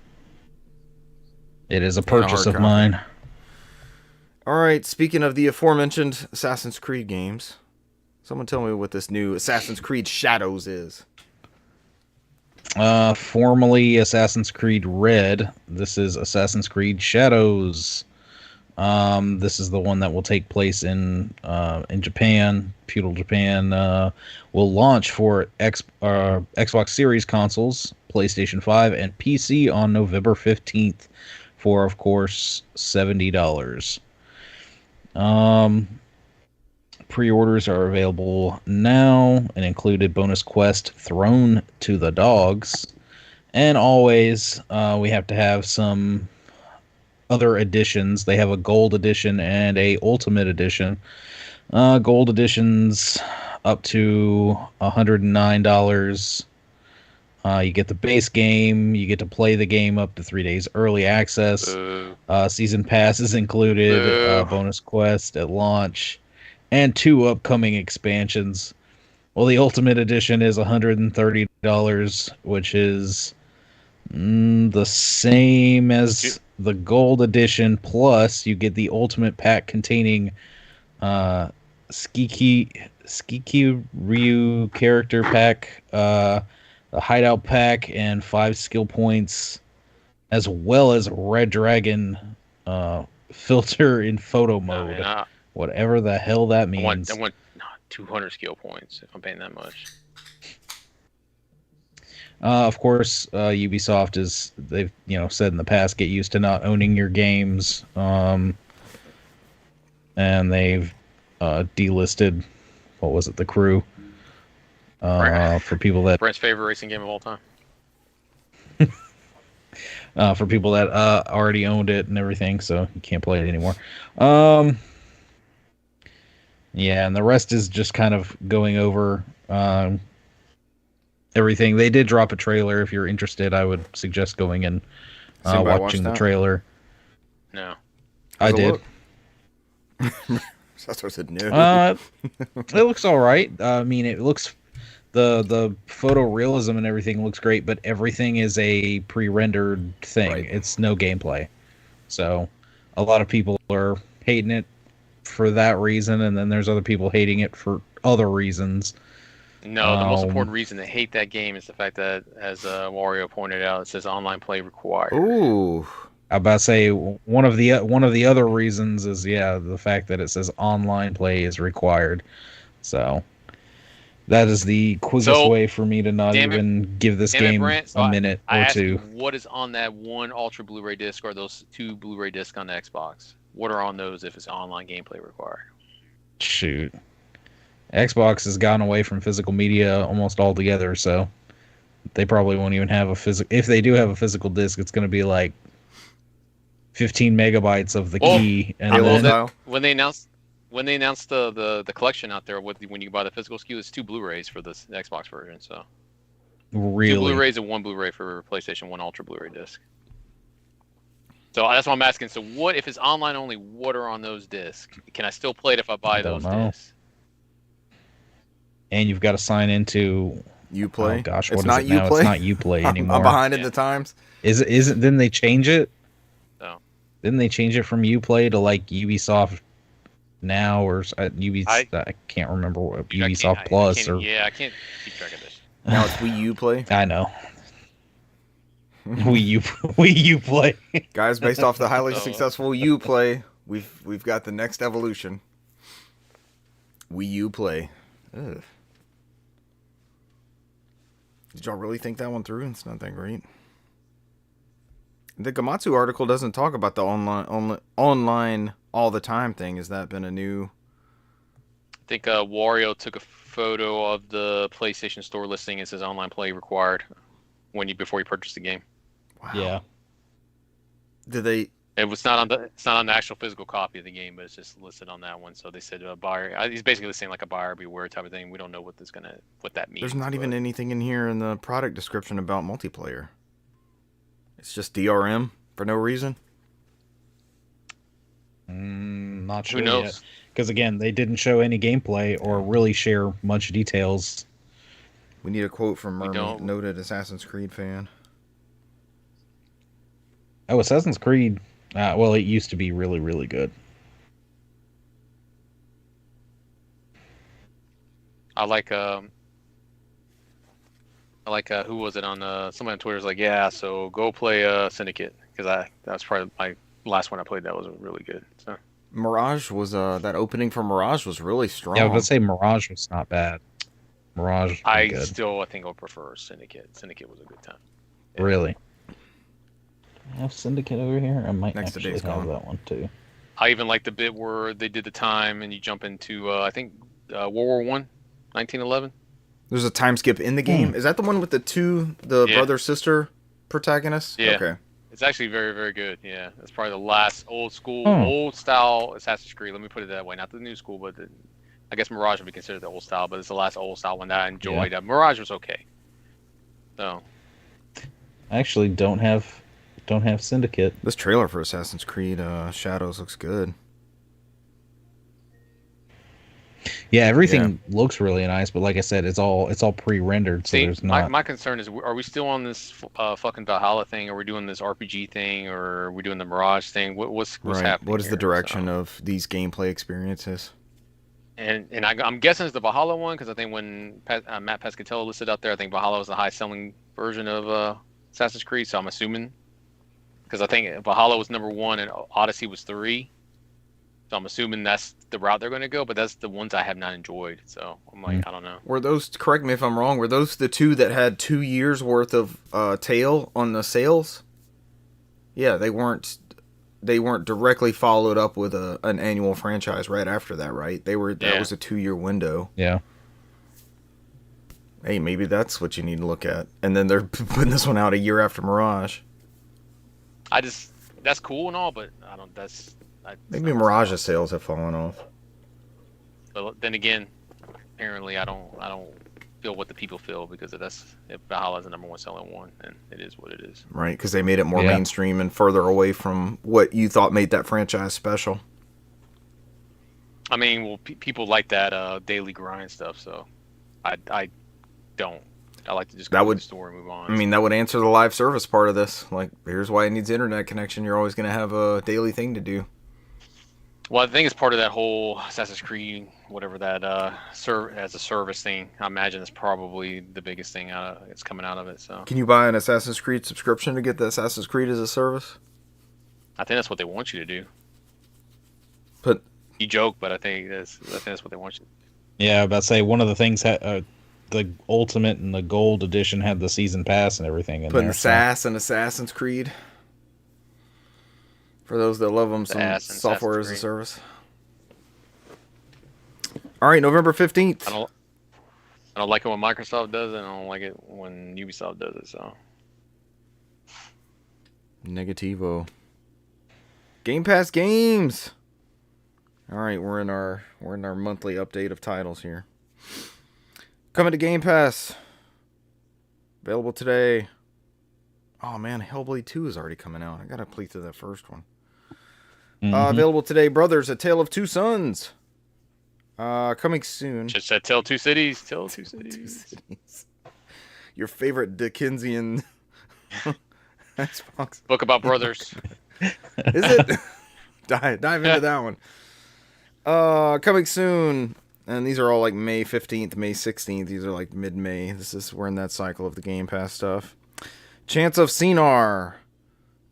Speaker 3: It is a
Speaker 2: a
Speaker 3: purchase
Speaker 2: hard
Speaker 3: of
Speaker 2: copy.
Speaker 3: mine.
Speaker 2: All right, speaking of the aforementioned Assassin's Creed games, someone tell me what this new Assassin's Creed Shadows is.
Speaker 3: Formerly Assassin's Creed Red. This is Assassin's Creed Shadows. This is the one that will take place in Japan, feudal Japan. Will launch for Xbox Series consoles, PlayStation 5, and PC on November 15th for, of course, $70. Pre-orders are available now and included bonus quest Thrown to the Dogs. And always, we have to have some other editions. They have a gold edition and a ultimate edition. Gold edition's up to $109. You get the base game. You get to play the game up to 3 days early access. Season pass is included. Bonus quest at launch, and 2 upcoming expansions. Well, the Ultimate Edition is $130, which is the same as the Gold Edition. Plus, you get the Ultimate Pack containing Skiki Ryu character pack, the Hideout pack, and 5 skill points, as well as Red Dragon filter in photo mode. Whatever the hell that means.
Speaker 1: I want 200 skill points if I'm paying that much.
Speaker 3: Of course, Ubisoft is, they've said in the past, get used to not owning your games, and they've delisted, what was it, The Crew, for people that
Speaker 1: Brent's favorite racing game of all time.
Speaker 3: For people that already owned it and everything, so you can't play it anymore. Yeah, and the rest is just kind of going over everything. They did drop a trailer. If you're interested, I would suggest going and watching the trailer.
Speaker 1: No.
Speaker 3: I did.
Speaker 2: That's what I said no.
Speaker 3: It looks all right. I mean, it looks... The photorealism and everything looks great, but everything is a pre-rendered thing. Right. It's no gameplay. So a lot of people are hating it for that reason, and then there's other people hating it for other reasons.
Speaker 1: No, the most important reason to hate that game is the fact that, as Wario pointed out, it says online play required.
Speaker 2: Ooh.
Speaker 3: I about to say one of the other reasons is the fact that it says online play is required. So that is the quickest way for me to not even give this game a minute or two.
Speaker 1: What is on that one Ultra Blu-ray disc or those 2 Blu-ray discs on the Xbox? What are on those if it's online gameplay required?
Speaker 3: Shoot. Xbox has gone away from physical media almost altogether, so they probably won't even have a physical... If they do have a physical disc, it's going to be like 15 megabytes of the key. And then...
Speaker 1: When they announced the collection out there, when you buy the physical SKU, it's 2 Blu-rays for the Xbox version. So
Speaker 3: really,
Speaker 1: 2 Blu-rays and 1 Blu-ray for PlayStation 1 Ultra Blu-ray disc. So that's what I'm asking. So what if it's online only? What are on those discs? Can I still play it if I buy those discs?
Speaker 3: And you've got to sign into
Speaker 2: Uplay.
Speaker 3: Oh gosh,
Speaker 2: it's
Speaker 3: what
Speaker 2: not
Speaker 3: is it now?
Speaker 2: Uplay.
Speaker 3: It's not Uplay anymore.
Speaker 2: I'm behind in the times.
Speaker 3: Isn't? Didn't they change it?
Speaker 1: Oh.
Speaker 3: Didn't they change it from Uplay to like Ubisoft Now or Ubisoft? I can't remember what Ubisoft Plus or.
Speaker 1: Yeah, I can't keep track of this.
Speaker 2: Now it's Wii U Play.
Speaker 3: I know. Wii U Play.
Speaker 2: Guys, based off the highly successful U Play, we've got the next evolution. Wii U Play. Ugh. Did y'all really think that one through? It's not that great. The Gamatsu article doesn't talk about the online all the time thing. Has that been a new?
Speaker 1: I think Wario took a photo of the PlayStation Store listing. It says online play required before you purchase the game.
Speaker 2: Wow.
Speaker 3: Yeah.
Speaker 2: Did they?
Speaker 1: It's not on the actual physical copy of the game, but it's just listed on that one. So they said buyer. He's basically saying like a buyer beware type of thing. We don't know what that means.
Speaker 2: There's not even anything in here in the product description about multiplayer. It's just DRM for no reason.
Speaker 3: Not sure.
Speaker 1: Who knows?
Speaker 3: Because again, they didn't show any gameplay or really share much details.
Speaker 2: We need a quote from Mermy, noted Assassin's Creed fan.
Speaker 3: Oh, Assassin's Creed. Well, it used to be really, really good.
Speaker 1: I like who was it on somebody on Twitter was like, yeah, so go play Syndicate, because that was probably my last one I played that was really good. So
Speaker 2: Mirage was that opening for Mirage was really strong.
Speaker 3: Yeah, I was gonna say Mirage was not bad. Mirage was good.
Speaker 1: I think I would prefer Syndicate. Syndicate was a good time.
Speaker 3: Yeah. Really? I have Syndicate over here. I might
Speaker 2: Next
Speaker 3: actually have that one too.
Speaker 1: I even like the bit where they did the time and you jump into I think World War I, 1911.
Speaker 2: There's a time skip in the game. Is that the one with the brother sister protagonists?
Speaker 1: Yeah.
Speaker 2: Okay.
Speaker 1: It's actually very, very good. Yeah, it's probably the last old school,
Speaker 3: Hmm.
Speaker 1: old style Assassin's Creed. Let me put it that way. Not the new school, but I guess Mirage would be considered the old style. But it's the last old style one that I enjoyed. Mirage was okay. So
Speaker 3: I actually don't have Syndicate.
Speaker 2: This trailer for Assassin's Creed Shadows looks good.
Speaker 3: Yeah, everything looks really nice, but like I said, it's all pre-rendered, so
Speaker 1: see,
Speaker 3: there's not.
Speaker 1: my concern is, are we still on this fucking Valhalla thing? Are we doing this RPG thing, or are we doing the Mirage thing? What's happening?
Speaker 2: What is the
Speaker 1: here?
Speaker 2: direction
Speaker 1: So,
Speaker 2: of these gameplay experiences?
Speaker 1: And I'm guessing it's the Valhalla one because I think when Matt Pescatello listed out there, I think Valhalla was the high-selling version of Assassin's Creed. So I'm assuming, because I think Valhalla was number 1 and Odyssey was 3. So I'm assuming that's the route they're going to go. But that's the ones I have not enjoyed. So I'm like, I don't know.
Speaker 2: Were those, correct me if I'm wrong, were those the two that had 2 years worth of tail on the sales? Yeah, they weren't directly followed up with an annual franchise right after that, right? That was a 2-year window.
Speaker 3: Yeah.
Speaker 2: Hey, maybe that's what you need to look at. And then they're putting this one out a year after Mirage.
Speaker 1: That's cool and all, but I don't.
Speaker 2: Maybe Mirage's sales have fallen off.
Speaker 1: But then again, apparently I don't feel what the people feel because if Valhalla's the number 1 selling one, then it is what it is.
Speaker 2: Right, because they made it more mainstream and further away from what you thought made that franchise special.
Speaker 1: I mean, well, people like that daily grind stuff, so I don't. I like to just go to the store and move on.
Speaker 2: I mean, that would answer the live service part of this. Like, here's why it needs internet connection. You're always going to have a daily thing to do.
Speaker 1: Well, I think it's part of that whole Assassin's Creed, whatever that as a service thing. I imagine it's probably the biggest thing that's coming out of it. So,
Speaker 2: can you buy an Assassin's Creed subscription to get the Assassin's Creed as a service?
Speaker 1: I think that's what they want you to do.
Speaker 2: But
Speaker 1: you joke, but I think that's what they want you to do.
Speaker 3: Yeah, about to say one of the things the Ultimate and the Gold Edition had the season pass and everything in
Speaker 2: putting
Speaker 3: there.
Speaker 2: The SAS and Assassin's Creed. For those that love them, some software as a service. All right, November 15th.
Speaker 1: I don't like it when Microsoft does it. I don't like it when Ubisoft does it. So
Speaker 2: negativo. Game Pass games. All right, we're in our monthly update of titles here. Coming to Game Pass. Available today. Oh man, Hellblade 2 is already coming out. I gotta play through that first one. Available today, Brothers: A Tale of Two Sons. Coming soon.
Speaker 1: Just said Tale Two Cities. Tale Two Cities.
Speaker 2: Your favorite Dickensian Xbox
Speaker 1: book about brothers.
Speaker 2: Is it? Dive into that one. Coming soon. And these are all like May 15th, May 16th. These are like mid-May. We're in that cycle of the Game Pass stuff. Chance of Cinar.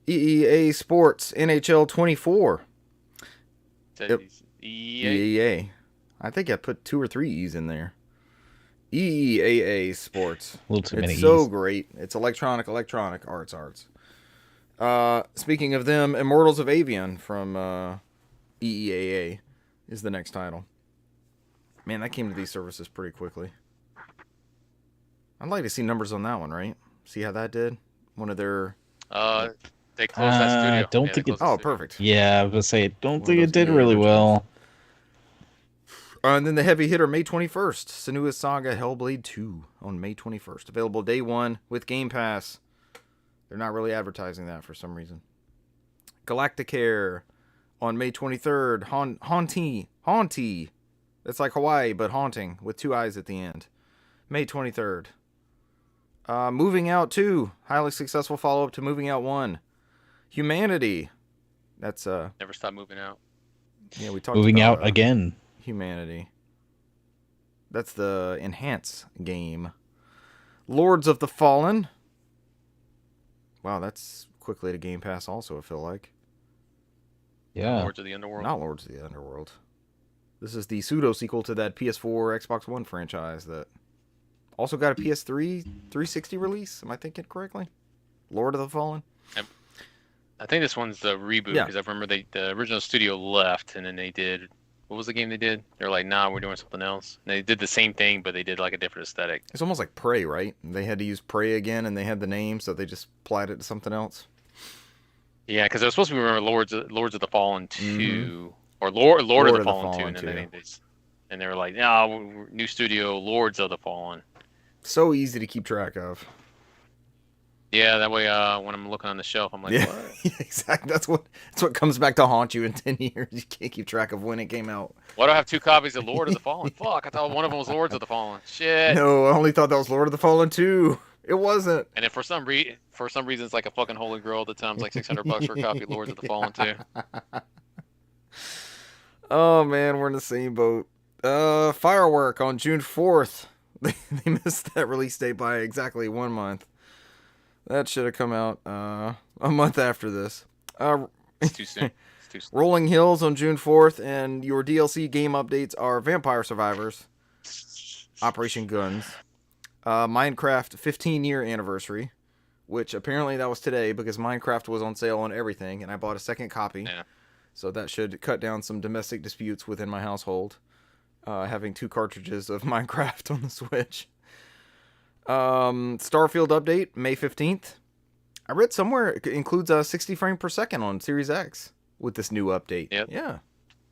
Speaker 2: EEA Sports NHL 24. EEA. I think I put 2 or 3 E's in there. EEAA Sports.
Speaker 3: A little too many
Speaker 2: It's so
Speaker 3: E's.
Speaker 2: great. It's electronic, arts. Speaking of them, Immortals of Avian from EEAA is the next title. Man, that came to these services pretty quickly. I'd like to see numbers on that one, right? See how that did? One of their...
Speaker 1: They closed that studio.
Speaker 3: I don't think it's...
Speaker 2: Oh, perfect.
Speaker 3: Yeah, I was going to say, I don't think it did really well.
Speaker 2: And then the heavy hitter, May 21st. Senua's Saga Hellblade 2 on May 21st. Available day 1 with Game Pass. They're not really advertising that for some reason. Galacticare on May 23rd. Haunty. It's like Hawaii, but haunting with 2 eyes at the end. May 23rd. Moving Out 2. Highly successful follow-up to Moving Out 1. Humanity. That's
Speaker 1: Never Stop Moving Out.
Speaker 2: Yeah, we talked
Speaker 3: Moving
Speaker 2: about
Speaker 3: Out again.
Speaker 2: Humanity. That's the Enhance game. Lords of the Fallen. Wow, that's quickly to Game Pass also, I feel like.
Speaker 3: Yeah.
Speaker 1: Lords of the Underworld.
Speaker 2: Not Lords of the Underworld. This is the pseudo-sequel to that PS4, Xbox One franchise that also got a PS3 360 release. Am I thinking correctly? Lord of the Fallen?
Speaker 1: I think this one's the reboot because I remember the original studio left and then they did... What was the game they did? They're like, nah, we're doing something else. And they did the same thing, but they did like a different aesthetic.
Speaker 2: It's almost like Prey, right? They had to use Prey again and they had the name, so they just applied it to something else.
Speaker 1: Yeah, because it was supposed to be, remember, Lords of the Fallen
Speaker 2: Mm-hmm.
Speaker 1: 2, or Lord of
Speaker 2: Lord
Speaker 1: the
Speaker 2: of the
Speaker 1: Fallen 2,
Speaker 2: Fallen
Speaker 1: and then
Speaker 2: 2.
Speaker 1: they were like, no, new studio, Lords of the Fallen.
Speaker 2: So easy to keep track of.
Speaker 1: Yeah, that way, when I'm looking on the shelf, I'm like,
Speaker 2: Yeah,
Speaker 1: what?
Speaker 2: exactly. That's what comes back to haunt you in 10 years. You can't keep track of when it came out.
Speaker 1: Why do I have 2 copies of Lord of the Fallen? Fuck, I thought one of them was Lords of the Fallen. Shit.
Speaker 2: No, I only thought that was Lord of the Fallen 2. It wasn't.
Speaker 1: And then for some reason, it's like a fucking holy grail at the time. It's like $600 for a copy of Lords of the Fallen 2.
Speaker 2: Oh man, we're in the same boat. Firework on June 4th. They missed that release date by exactly 1 month. That should have come out a month after this.
Speaker 1: It's too soon. It's too soon.
Speaker 2: Rolling Hills on June 4th, and your DLC game updates are Vampire Survivors, Operation Guns, Minecraft 15-year anniversary, which apparently that was today because Minecraft was on sale on everything, and I bought a second copy.
Speaker 1: Yeah.
Speaker 2: So that should cut down some domestic disputes within my household. Having 2 cartridges of Minecraft on the Switch. Starfield update, May 15th. I read somewhere it includes 60 frames per second on Series X with this new update.
Speaker 1: Yep.
Speaker 2: Yeah.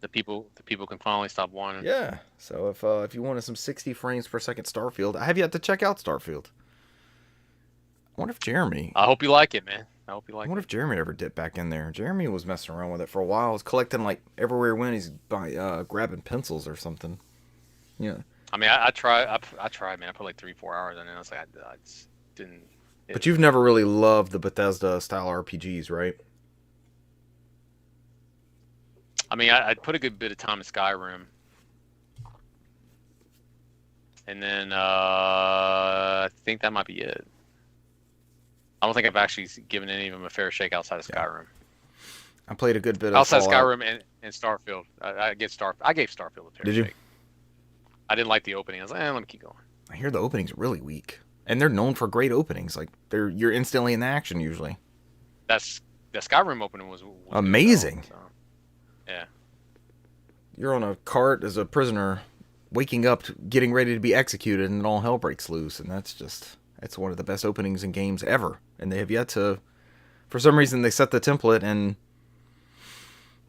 Speaker 1: The people can finally stop whining.
Speaker 2: Yeah. So if you wanted some 60 frames per second Starfield, I have yet to check out Starfield. I wonder if Jeremy.
Speaker 1: I hope you like it, man. I hope you like
Speaker 2: I wonder if Jeremy ever dipped back in there. Jeremy was messing around with it for a while. He was collecting like everywhere he went. He's grabbing pencils or something. Yeah.
Speaker 1: I mean, I tried, man. I put like 3-4 hours in it. I was like, I just didn't.
Speaker 2: But you've never really loved the Bethesda style RPGs, right?
Speaker 1: I mean, I put a good bit of time in Skyrim, and then I think that might be it. I don't think I've actually given any of them a fair shake outside of Skyrim.
Speaker 2: I played a good bit of
Speaker 1: outside
Speaker 2: Fallout.
Speaker 1: Skyrim and Starfield. I gave Starfield a fair
Speaker 2: Did you?
Speaker 1: shake. I didn't like the opening. I was like, let me keep going.
Speaker 2: I hear the opening's really weak, and they're known for great openings. Like you're instantly in action usually.
Speaker 1: The Skyrim opening was
Speaker 2: amazing.
Speaker 1: So, yeah.
Speaker 2: You're on a cart as a prisoner, waking up, getting ready to be executed, and then all hell breaks loose, and it's one of the best openings in games ever. And they have yet to, for some reason, they set the template, and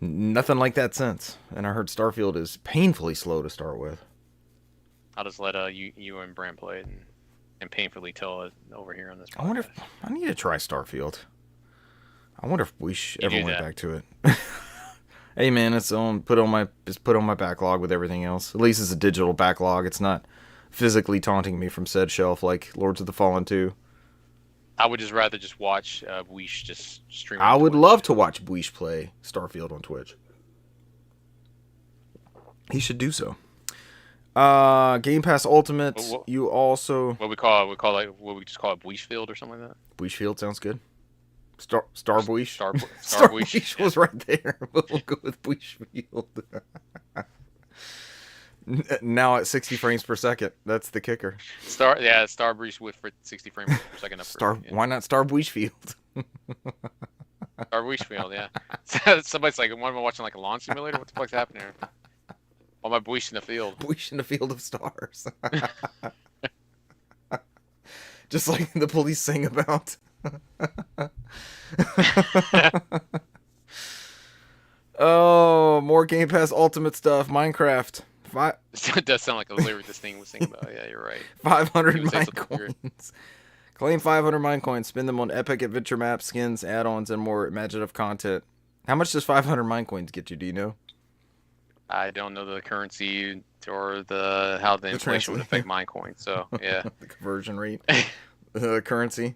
Speaker 2: nothing like that since. And I heard Starfield is painfully slow to start with.
Speaker 1: I'll just let you and Brand play it and painfully tell it over here on this podcast.
Speaker 2: I wonder if I need to try Starfield. I wonder if we ever went back to it. Hey man, it's put on my backlog with everything else. At least it's a digital backlog. It's not physically taunting me from said shelf like Lords of the Fallen 2.
Speaker 1: I would just rather just watch Weish just stream.
Speaker 2: I would love to watch Weish play Starfield on Twitch. He should do so. Game Pass Ultimate. You also
Speaker 1: what we just call it Weishfield or something like that.
Speaker 2: Weishfield sounds good. Star Weish.
Speaker 1: Star
Speaker 2: Weish was right there. We'll go with Weishfield. Now at 60 frames per second. That's the kicker.
Speaker 1: Star Breach with for 60 frames per second.
Speaker 2: Why not Star Weishfield?
Speaker 1: Star Weishfield, yeah. Somebody's like, why am I watching like a lawn simulator? What the fuck's happening here? Why am I Boosh in the field?
Speaker 2: Boosh in the field of stars. Just like the police sing about. Oh, more Game Pass Ultimate stuff. Minecraft.
Speaker 1: It does sound like a lyric this thing was singing about. Yeah, you're right.
Speaker 2: 500 mine coins. Claim 500 mine coins. Spend them on epic adventure maps, skins, add-ons, and more imaginative content. How much does 500 mine coins get you? Do you know?
Speaker 1: I don't know the currency or how the inflation would affect mine coins. So yeah,
Speaker 2: the conversion rate, currency.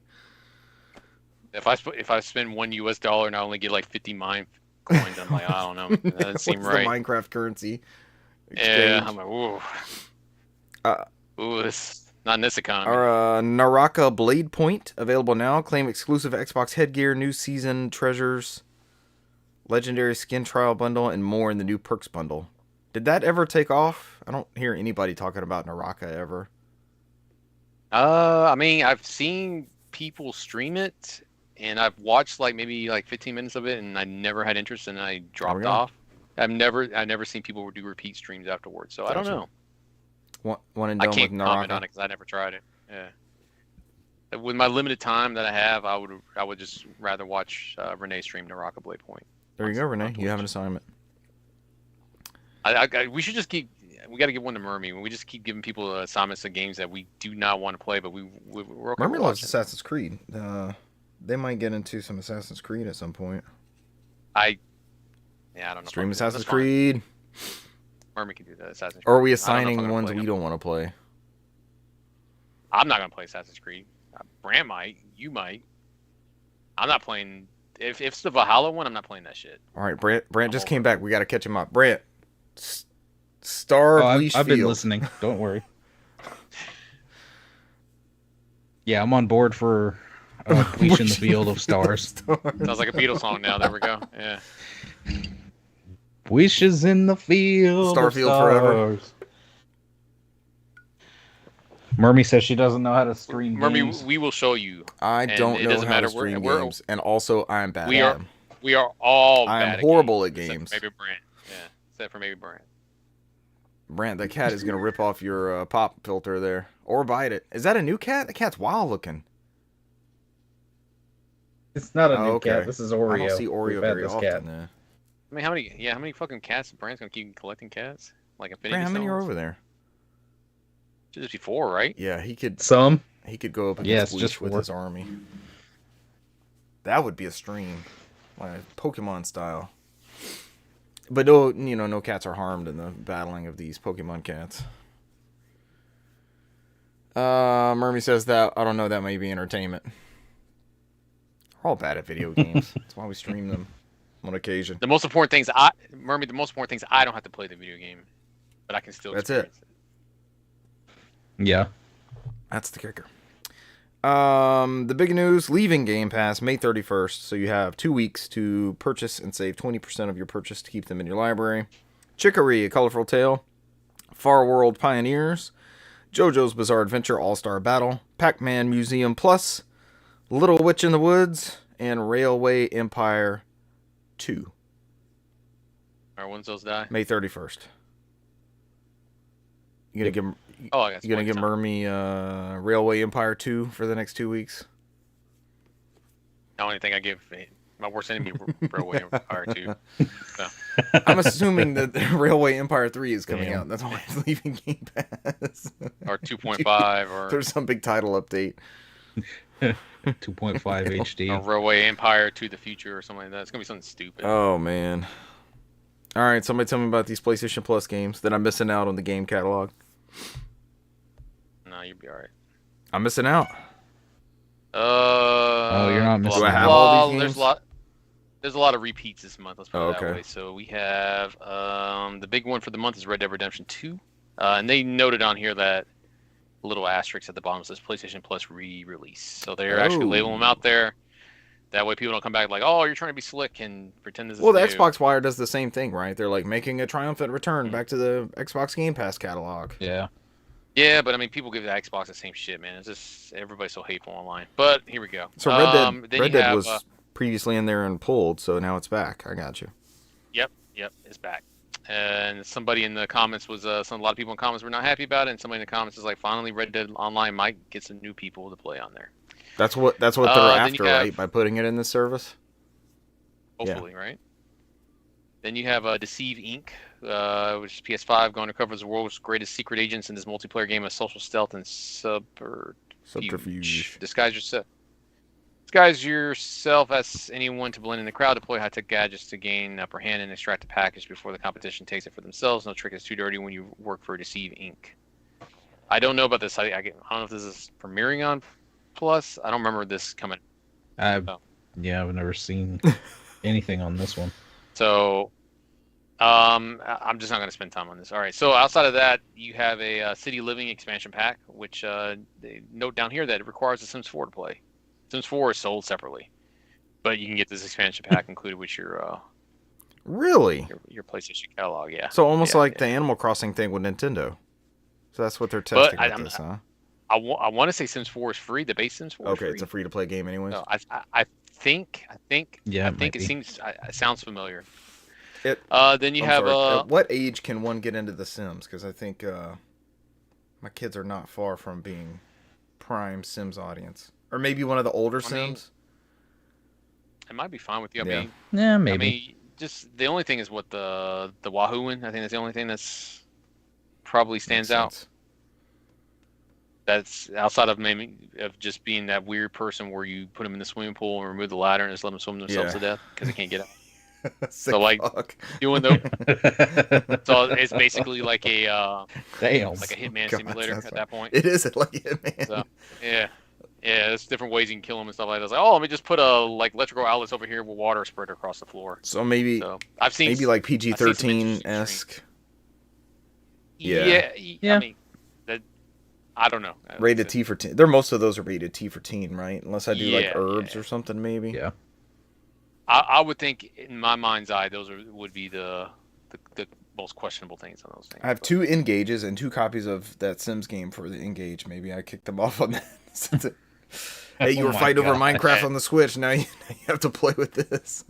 Speaker 1: If I spend $1 and I only get like 50 mine coins, I'm like, I don't know. That doesn't seem right.
Speaker 2: The Minecraft currency. Exchange.
Speaker 1: Yeah, I'm like, ooh, this not in this economy.
Speaker 2: Our Naraka Blade Point available now. Claim exclusive Xbox headgear, new season treasures, legendary skin trial bundle, and more in the new perks bundle. Did that ever take off? I don't hear anybody talking about Naraka ever.
Speaker 1: I mean, I've seen people stream it, and I've watched maybe 15 minutes of it, and I never had interest, and I dropped off. I've never seen people do repeat streams afterwards, so gotcha. I don't know.
Speaker 2: One and done with Naraka.
Speaker 1: I can't comment on it because I never tried it. Yeah. With my limited time that I have, I would just rather watch Renee stream the Rockably Point.
Speaker 2: There you go, Renee.
Speaker 1: on
Speaker 2: You have an
Speaker 1: Twitch.
Speaker 2: assignment.
Speaker 1: We should just keep. We got to give one to Mermy. We just keep giving people assignments of games that we do not want to play, but we're okay.
Speaker 2: Mermy
Speaker 1: with
Speaker 2: loves
Speaker 1: watching.
Speaker 2: Assassin's Creed. They might get into some Assassin's Creed at some point.
Speaker 1: I don't know.
Speaker 2: Stream
Speaker 1: if I'll do that.
Speaker 2: Assassin's
Speaker 1: That's fine.
Speaker 2: Creed.
Speaker 1: Mermy can do that. Assassin's Creed.
Speaker 2: Or are we
Speaker 1: I don't know if I'm
Speaker 2: assigning
Speaker 1: gonna
Speaker 2: ones
Speaker 1: play
Speaker 2: we
Speaker 1: them.
Speaker 2: don't want to play?
Speaker 1: I'm not gonna play Assassin's Creed. Brand might. You might. I'm not playing. If it's the Valhalla one, I'm not playing that shit.
Speaker 2: All right, Brant just
Speaker 1: over
Speaker 2: came back. We got to catch him up. Brant, Star of Leash
Speaker 3: I've been
Speaker 2: Field.
Speaker 3: listening. Don't worry. Yeah, I'm on board for Leash in the Field of Stars.
Speaker 1: Sounds like a Beatles song now. There we go. Yeah.
Speaker 3: Wishes in the field.
Speaker 2: Starfield
Speaker 3: of
Speaker 2: forever.
Speaker 3: stars. Mermy says she doesn't know how to stream games.
Speaker 1: Mermy, we will show you.
Speaker 2: I
Speaker 1: And
Speaker 2: don't
Speaker 1: it
Speaker 2: know
Speaker 1: doesn't
Speaker 2: how to
Speaker 1: matter.
Speaker 2: stream
Speaker 1: We're-
Speaker 2: games, and also I'm bad
Speaker 1: we
Speaker 2: at
Speaker 1: are-
Speaker 2: them.
Speaker 1: We are all
Speaker 2: I'm
Speaker 1: bad at
Speaker 2: horrible
Speaker 1: games,
Speaker 2: at
Speaker 1: except
Speaker 2: games.
Speaker 1: Maybe Brant. Yeah. Except for maybe Brant.
Speaker 2: Brant, that cat is gonna rip off your pop filter there, or bite it. Is that a new cat? The cat's wild looking.
Speaker 3: It's not a
Speaker 2: Oh,
Speaker 3: new
Speaker 2: okay.
Speaker 3: cat. This is Oreo.
Speaker 2: I don't see Oreo
Speaker 3: We've had
Speaker 2: very
Speaker 3: this
Speaker 2: often.
Speaker 3: cat.
Speaker 2: There.
Speaker 1: I mean, how many fucking cats Brant's gonna keep collecting cats? Like Infinity
Speaker 2: Brant, how many are
Speaker 1: Stones?
Speaker 2: over there?
Speaker 1: Should just be 4, right?
Speaker 2: Yeah, he could
Speaker 3: Some.
Speaker 2: go up
Speaker 3: Yeah,
Speaker 2: against
Speaker 3: it's just
Speaker 2: Leash with
Speaker 3: 4.
Speaker 2: his army. That would be a stream, like Pokemon style. But no cats are harmed in the battling of these Pokemon cats. Mermy says that I don't know. That may be entertainment. We're all bad at video games. That's why we stream them on occasion.
Speaker 1: The most important things, Mermy, the most important things, I don't have to play the video game, but I can still
Speaker 2: That's it.
Speaker 1: experience
Speaker 3: Yeah.
Speaker 2: That's the kicker. The big news, leaving Game Pass May 31st. So you have 2 weeks to purchase and save 20% of your purchase to keep them in your library. Chicory, A Colorful Tale, Far World Pioneers, JoJo's Bizarre Adventure All-Star Battle, Pac-Man Museum Plus, Little Witch in the Woods, and Railway Empire 2.
Speaker 1: All right, when's those die?
Speaker 2: May 31st. You gonna give
Speaker 1: Oh, I got
Speaker 2: You gonna
Speaker 1: spoiled
Speaker 2: give
Speaker 1: time.
Speaker 2: Mermy Railway Empire 2 for the next 2 weeks?
Speaker 1: The only thing I give my worst enemy, Railway Empire 2. So,
Speaker 2: I'm assuming that Railway Empire 3 is coming
Speaker 3: Damn.
Speaker 2: out. That's why it's leaving Game Pass.
Speaker 1: or 2.5, or
Speaker 2: There's some big title update.
Speaker 3: 2.5
Speaker 1: or
Speaker 3: HD.
Speaker 1: Railway Empire to the Future or something like that. It's gonna be something stupid.
Speaker 2: Oh, man. All right, somebody tell me about these PlayStation Plus games that I'm missing out on the game catalog.
Speaker 1: No, you'll be all right.
Speaker 2: I'm missing out.
Speaker 3: You're not missing
Speaker 2: Do I
Speaker 3: out.
Speaker 2: have all these
Speaker 1: There's
Speaker 2: games?
Speaker 1: There's a lot of repeats this month. Let's put
Speaker 2: Oh,
Speaker 1: it that
Speaker 2: okay.
Speaker 1: way. So we have the big one for the month is Red Dead Redemption 2, and they noted on here that little asterisk at the bottom says PlayStation Plus re-release. So they're actually
Speaker 2: Oh.
Speaker 1: labeling them out there. That way, people don't come back like, "Oh, you're trying to be slick and pretend this is
Speaker 2: Well, the
Speaker 1: new."
Speaker 2: Xbox Wire does the same thing, right? They're like making a triumphant return back to the Xbox Game Pass catalog.
Speaker 3: Yeah.
Speaker 1: Yeah, but I mean, people give the Xbox the same shit, man. It's just everybody's so hateful online. But here we go.
Speaker 2: So
Speaker 1: then
Speaker 2: Red
Speaker 1: you
Speaker 2: Dead
Speaker 1: have,
Speaker 2: was previously in there and pulled, so now it's back. I got you.
Speaker 1: Yep, it's back. And somebody in the comments was a lot of people in comments were not happy about it, and somebody in the comments is like, finally, Red Dead Online might get some new people to play on there.
Speaker 2: That's what they're
Speaker 1: then
Speaker 2: after,
Speaker 1: you have-
Speaker 2: right? By putting it in this service.
Speaker 1: Hopefully, right? Then you have Deceive Inc., which is PS5, going to cover the world's greatest secret agents in this multiplayer game of social stealth and
Speaker 2: Subterfuge.
Speaker 1: Disguise yourself as anyone to blend in the crowd, deploy high-tech gadgets to gain upper hand and extract a package before the competition takes it for themselves. No trick is too dirty when you work for Deceive Inc. I don't know about this. I don't know if this is premiering on Plus. I don't remember this coming.
Speaker 3: I've never seen anything on this one.
Speaker 1: So, I'm just not going to spend time on this. All right. So outside of that, you have a City Living expansion pack, which they note down here that it requires The Sims 4 to play. Sims 4 is sold separately, but you can get this expansion pack included with your
Speaker 2: Really?
Speaker 1: your PlayStation catalog. Yeah.
Speaker 2: So almost
Speaker 1: Yeah,
Speaker 2: like
Speaker 1: yeah.
Speaker 2: the Animal Crossing thing with Nintendo. So that's what they're testing
Speaker 1: But
Speaker 2: with
Speaker 1: I'm
Speaker 2: this, huh?
Speaker 1: I want to say Sims 4 is free. The base Sims 4 is
Speaker 2: Okay,
Speaker 1: free.
Speaker 2: it's a free-to-play game anyways.
Speaker 1: So I think
Speaker 3: Yeah,
Speaker 1: I
Speaker 3: it
Speaker 1: think
Speaker 3: might
Speaker 1: it
Speaker 3: be.
Speaker 1: seems it sounds familiar.
Speaker 2: It-
Speaker 1: Then you
Speaker 2: I'm
Speaker 1: have
Speaker 2: sorry, at what age can one get into The Sims? Because I think my kids are not far from being prime Sims audience. Or maybe one of the older
Speaker 1: I mean,
Speaker 2: Sims.
Speaker 1: it might be fine with you.
Speaker 2: Yeah.
Speaker 3: Yeah,
Speaker 1: I
Speaker 3: maybe.
Speaker 1: mean, just the only thing is what the Wahooing. I think that's the only thing that's probably stands
Speaker 2: Makes
Speaker 1: out.
Speaker 2: sense.
Speaker 1: That's outside of maybe of just being that weird person where you put them in the swimming pool and remove the ladder and just let them swim themselves to death because they can't get out.
Speaker 2: Sick
Speaker 1: So like
Speaker 2: fuck.
Speaker 1: doing the so it's basically like a
Speaker 3: Damn.
Speaker 1: like a hitman
Speaker 2: God,
Speaker 1: simulator
Speaker 2: that's
Speaker 1: at
Speaker 2: right.
Speaker 1: that point.
Speaker 2: It is like it, man.
Speaker 1: So yeah, there's different ways you can kill them and stuff like that. It's like, oh, let me just put a like electrical outlets over here with water spread across the floor.
Speaker 2: So maybe
Speaker 1: So I've seen
Speaker 2: maybe like
Speaker 1: I've seen some interesting
Speaker 2: PG-13-esque.
Speaker 1: Yeah.
Speaker 3: Yeah.
Speaker 1: I mean, that I don't know.
Speaker 2: Rated T for teen. Most of those are rated T for teen, right? Unless I do like herbs or something, maybe.
Speaker 3: Yeah.
Speaker 1: I would think, in my mind's eye, those would be the most questionable things on those things.
Speaker 2: I have 2 Engages and 2 copies of that Sims game for the Engage. Maybe I kicked them off on that. Since hey, you
Speaker 3: Oh
Speaker 2: were
Speaker 3: my
Speaker 2: fighting over
Speaker 3: God.
Speaker 2: Minecraft on the Switch. Now you have to play with this.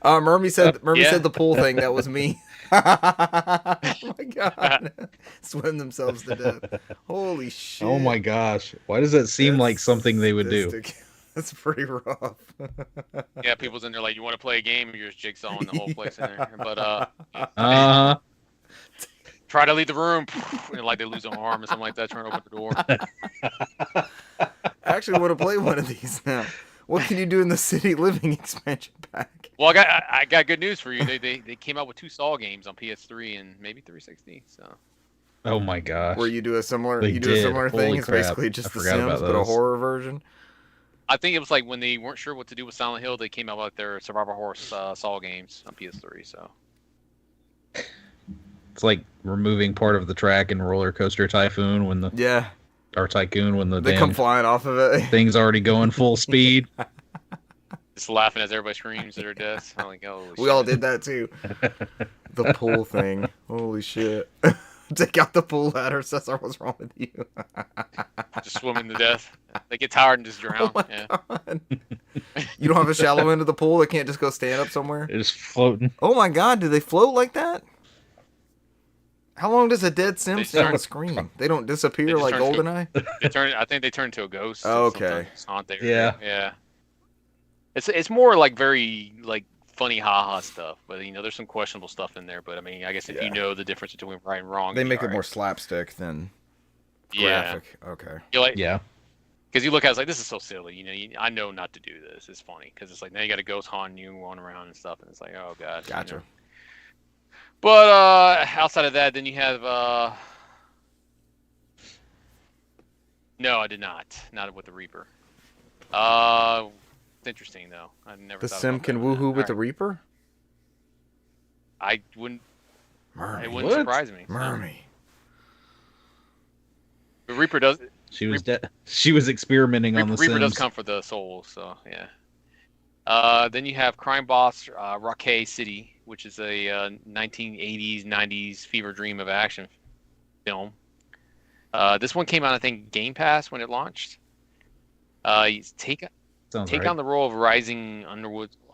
Speaker 2: Murmy said the pool thing. That was me. Oh my God. Swim themselves to death. Holy shit.
Speaker 3: Oh my gosh. Why does that seem like something they would do?
Speaker 2: That's pretty rough.
Speaker 1: Yeah, people's in there like, you want to play a game, and you're just jigsawing the whole place in there. But try to leave the room, and like they lose an arm or something like that, trying to open the door.
Speaker 2: I actually want to play one of these now. What can you do in the City Living expansion pack?
Speaker 1: Well, I got good news for you. They came out with 2 Saw games on PS3 and maybe 360. So
Speaker 3: Oh my gosh.
Speaker 2: Where you do a similar
Speaker 3: They did.
Speaker 2: thing.
Speaker 3: Holy
Speaker 2: It's
Speaker 3: crap.
Speaker 2: basically
Speaker 3: I
Speaker 2: just The
Speaker 3: forgot about
Speaker 2: Sims, but a
Speaker 3: those.
Speaker 2: horror version.
Speaker 1: I think it was like when they weren't sure what to do with Silent Hill, they came out with their survival horror Saw games on PS3. So
Speaker 3: It's like removing part of the track in Roller Coaster Typhoon when the
Speaker 2: Yeah,
Speaker 3: or Tycoon when the
Speaker 2: they
Speaker 3: damn
Speaker 2: come flying off of it.
Speaker 3: thing's already going full speed.
Speaker 1: just laughing as everybody screams at their deaths. I'm like, oh,
Speaker 2: We all did that too. The pool thing. Holy shit. Take out the pool ladder, Cesar. What's wrong with you?
Speaker 1: just swimming to death. They get tired and just drown.
Speaker 2: Oh my
Speaker 1: Yeah.
Speaker 2: God. You don't have a shallow end of the pool? They can't just go stand up somewhere?
Speaker 3: It's floating.
Speaker 2: Oh my God, do they float like that? How long does a dead Sim
Speaker 1: They
Speaker 2: stay on
Speaker 1: turn-
Speaker 2: the screen? They don't disappear
Speaker 1: They just
Speaker 2: like
Speaker 1: turn to-
Speaker 2: GoldenEye?
Speaker 1: I think they turn into a ghost.
Speaker 2: Oh,
Speaker 1: or
Speaker 2: okay.
Speaker 1: something. It's not there.
Speaker 3: Yeah.
Speaker 1: Yeah. It's more like very like funny haha stuff, but there's some questionable stuff in there. But I mean, I guess if
Speaker 2: Yeah.
Speaker 1: you know the difference between right and wrong,
Speaker 2: They
Speaker 1: you'll be
Speaker 2: make it
Speaker 1: all
Speaker 2: more
Speaker 1: right.
Speaker 2: slapstick than
Speaker 1: Yeah.
Speaker 2: graphic. Okay.
Speaker 1: You're like,
Speaker 3: Yeah.
Speaker 1: because you look at it, it's like, this is so silly. I know not to do this. It's funny because it's like now you got a ghost haunting you, going around and stuff, and it's like, oh god.
Speaker 2: Gotcha.
Speaker 1: But outside of that, then you have no, I did not. Not with the Reaper. It's interesting though. I never.
Speaker 2: The
Speaker 1: thought
Speaker 2: Sim
Speaker 1: about
Speaker 2: can
Speaker 1: that.
Speaker 2: woohoo with the
Speaker 1: Alright.
Speaker 2: Reaper?
Speaker 1: I wouldn't. It
Speaker 2: Mermy.
Speaker 1: wouldn't
Speaker 3: What?
Speaker 1: surprise me. So.
Speaker 2: Mermy.
Speaker 1: The Reaper does.
Speaker 3: She was she was experimenting on the
Speaker 1: Reaper does
Speaker 3: Sims.
Speaker 1: come for the souls, so yeah. Then you have crime boss Rockay City, which is a 1980s, 90s fever dream of action film. This one came out, I think, Game Pass when it launched. You take
Speaker 3: Sounds right.
Speaker 1: on the role of rising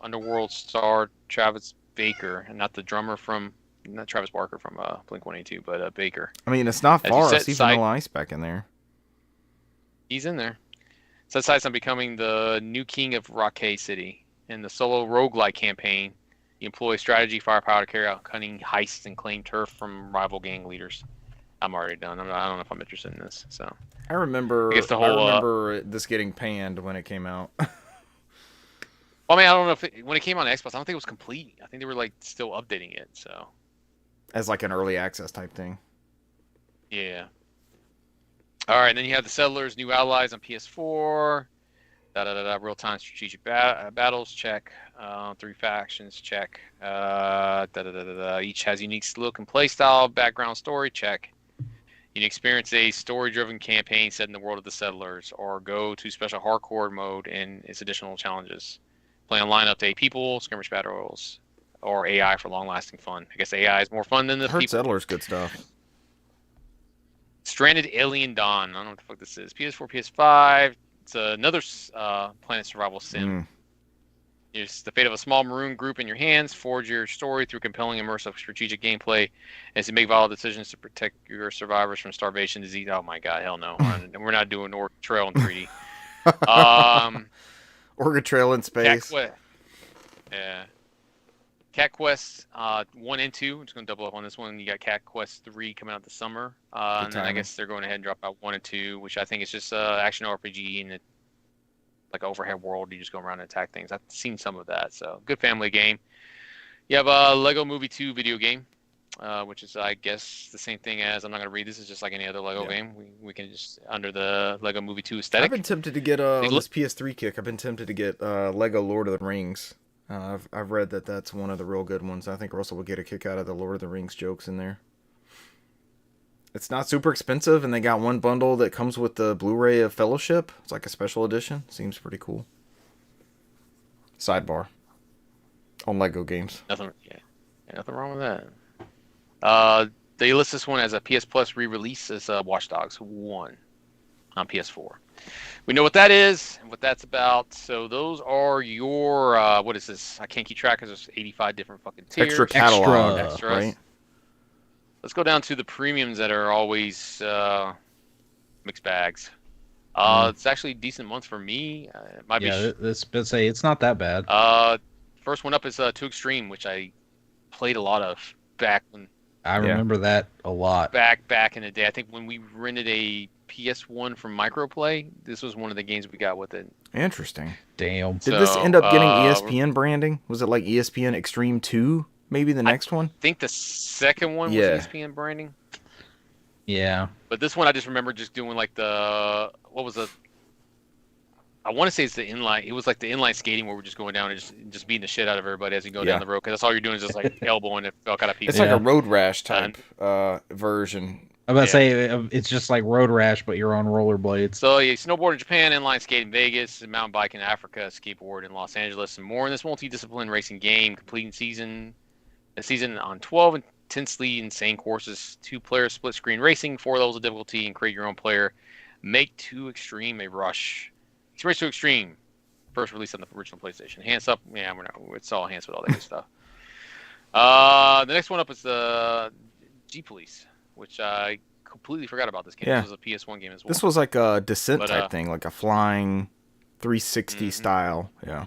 Speaker 1: underworld star Travis Baker, and not Travis Barker from Blink-182, but Baker.
Speaker 2: I mean, it's not
Speaker 1: As you
Speaker 2: far. I
Speaker 1: said,
Speaker 2: see
Speaker 1: side-
Speaker 2: Vanilla Ice back in there.
Speaker 1: He's in there. Sets sights on becoming the new king of Rockay City. In the solo roguelike campaign, you employ strategy, firepower to carry out cunning heists and claim turf from rival gang leaders. I'm already done. I don't know if I'm interested in this. So
Speaker 2: I remember.
Speaker 1: I guess the whole,
Speaker 2: I remember this getting panned when it came out.
Speaker 1: well, I mean, I don't know if when it came on Xbox, I don't think it was complete. I think they were like still updating it. So
Speaker 2: As like an early access type thing.
Speaker 1: yeah. All right, and then you have the Settlers, new allies on PS4. Real-time strategic battles, check. 3 factions, check. Each has unique look and play style, background story, check. You can experience a story-driven campaign set in the world of the Settlers, or go to special hardcore mode and its additional challenges. Play online up to 8 people, skirmish battles, or AI for long-lasting fun. I guess AI is more fun than the
Speaker 2: Heard
Speaker 1: people.
Speaker 2: Settlers good stuff.
Speaker 1: Stranded Alien Dawn. I don't know what the fuck this is. PS4, PS5. It's another planet survival sim. It's the fate of a small maroon group in your hands. Forge your story through compelling, immersive, strategic gameplay, and to make vital decisions to protect your survivors from starvation, disease. Oh my god, hell no! We're not doing Oregon Trail in 3D.
Speaker 2: Oregon Trail in
Speaker 1: Cat
Speaker 2: space.
Speaker 1: Quest. Yeah. Cat Quest 1 and 2. I'm just going to double up on this one. You got Cat Quest 3 coming out this summer. And then I guess they're going ahead and drop out 1 and 2, which I think is just action RPG and like an overhead world. You just go around and attack things. I've seen some of that. So good family game. You have a Lego Movie 2 video game, which is, I guess, the same thing as, I'm not going to read this. It's just like any other Lego game. We can just, under the Lego Movie 2 aesthetic.
Speaker 2: I've been tempted to get, on this PS3 kick, I've been tempted to get Lego Lord of the Rings. I've read that that's one of the real good ones. I think Russell will get a kick out of the Lord of the Rings jokes in there. It's not super expensive, and they got one bundle that comes with the Blu-ray of Fellowship. It's like a special edition. Seems pretty cool. Sidebar. On Lego games.
Speaker 1: Nothing wrong with that. They list this one as a PS Plus re-release as Watch Dogs 1 on PS4. We know what that is and what that's about. So those are your what is this? I can't keep track because there's 85 different fucking tiers.
Speaker 2: Extra catalog,
Speaker 1: Extras.
Speaker 2: right?
Speaker 1: Let's go down to the premiums that are always mixed bags. It's actually a decent month for me. It might be.
Speaker 3: Let's say it's not that bad.
Speaker 1: First one up is 2 Extreme, which I played a lot of back when.
Speaker 3: I remember that a lot.
Speaker 1: Back in the day. I think when we rented a PS1 from Microplay, this was one of the games we got with it.
Speaker 2: Interesting.
Speaker 3: Damn.
Speaker 2: Did this end up getting ESPN branding? Was it like ESPN Extreme 2? Maybe the next one?
Speaker 1: I think the second one was ESPN branding.
Speaker 3: Yeah.
Speaker 1: But this one I just remember just doing like I want to say it's the inline. It was like the inline skating where we're just going down and just beating the shit out of everybody as you go down the road. Because that's all you're doing is just like elbowing it fell kind of people.
Speaker 2: It's like a Road Rash type version.
Speaker 3: I'm about to say it's just like Road Rash, but you're on rollerblades.
Speaker 1: So you snowboard in Japan, inline skate in Vegas, mountain bike in Africa, skateboard in Los Angeles, and more in this multidiscipline racing game. Completing a season on 12 intensely insane courses, 2-player split screen racing, 4 levels of difficulty, and create your own player. Make 2 Extreme a rush. Race 2 Extreme, first released on the original PlayStation. Hands up, it's all hands with all that good stuff. The next one up is the G Police, which I completely forgot about this game.
Speaker 2: Yeah.
Speaker 1: This was a PS1 game as well.
Speaker 2: This was like a Descent type thing, like a flying 360 style. Yeah.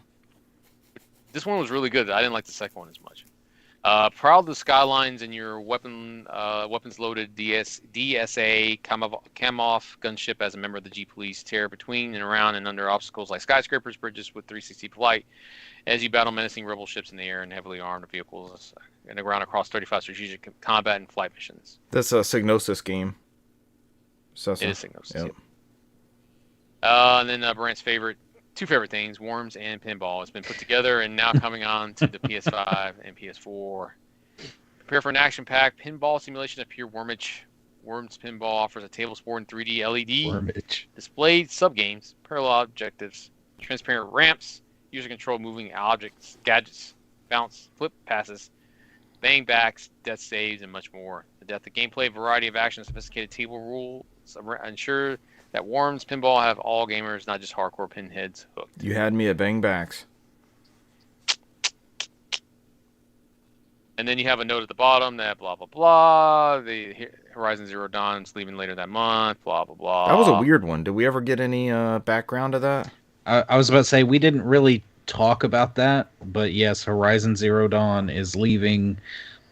Speaker 1: This one was really good. I didn't like the second one as much. Proud of the skylines and your weapons-loaded DSA cam-off gunship as a member of the G Police tear between and around and under obstacles like skyscrapers, bridges with 360 flight as you battle menacing rebel ships in the air and heavily armed vehicles in the ground across 35 strategic combat and flight missions.
Speaker 2: That's a Psygnosis game.
Speaker 1: It is Psygnosis. Yep. And then Brant's two favorite things, worms and pinball. It's been put together and now coming on to the PS5 and PS4. Prepare for an action-packed pinball simulation of pure wormage. Worms Pinball offers a table sport in 3D LED displayed sub-games, parallel objectives, transparent ramps, user-controlled moving objects, gadgets, bounce, flip passes, bang backs, death saves, and much more. The depth of gameplay, variety of action, sophisticated table rules ensure that Worms Pinball have all gamers, not just hardcore pinheads, hooked.
Speaker 2: You had me at bang backs.
Speaker 1: And then you have a note at the bottom that blah, blah, blah. The Horizon Zero Dawn is leaving later that month, blah, blah, blah.
Speaker 2: That was a weird one. Did we ever get any background to that?
Speaker 3: I was about to say, we didn't really talk about that, but yes, Horizon Zero Dawn is leaving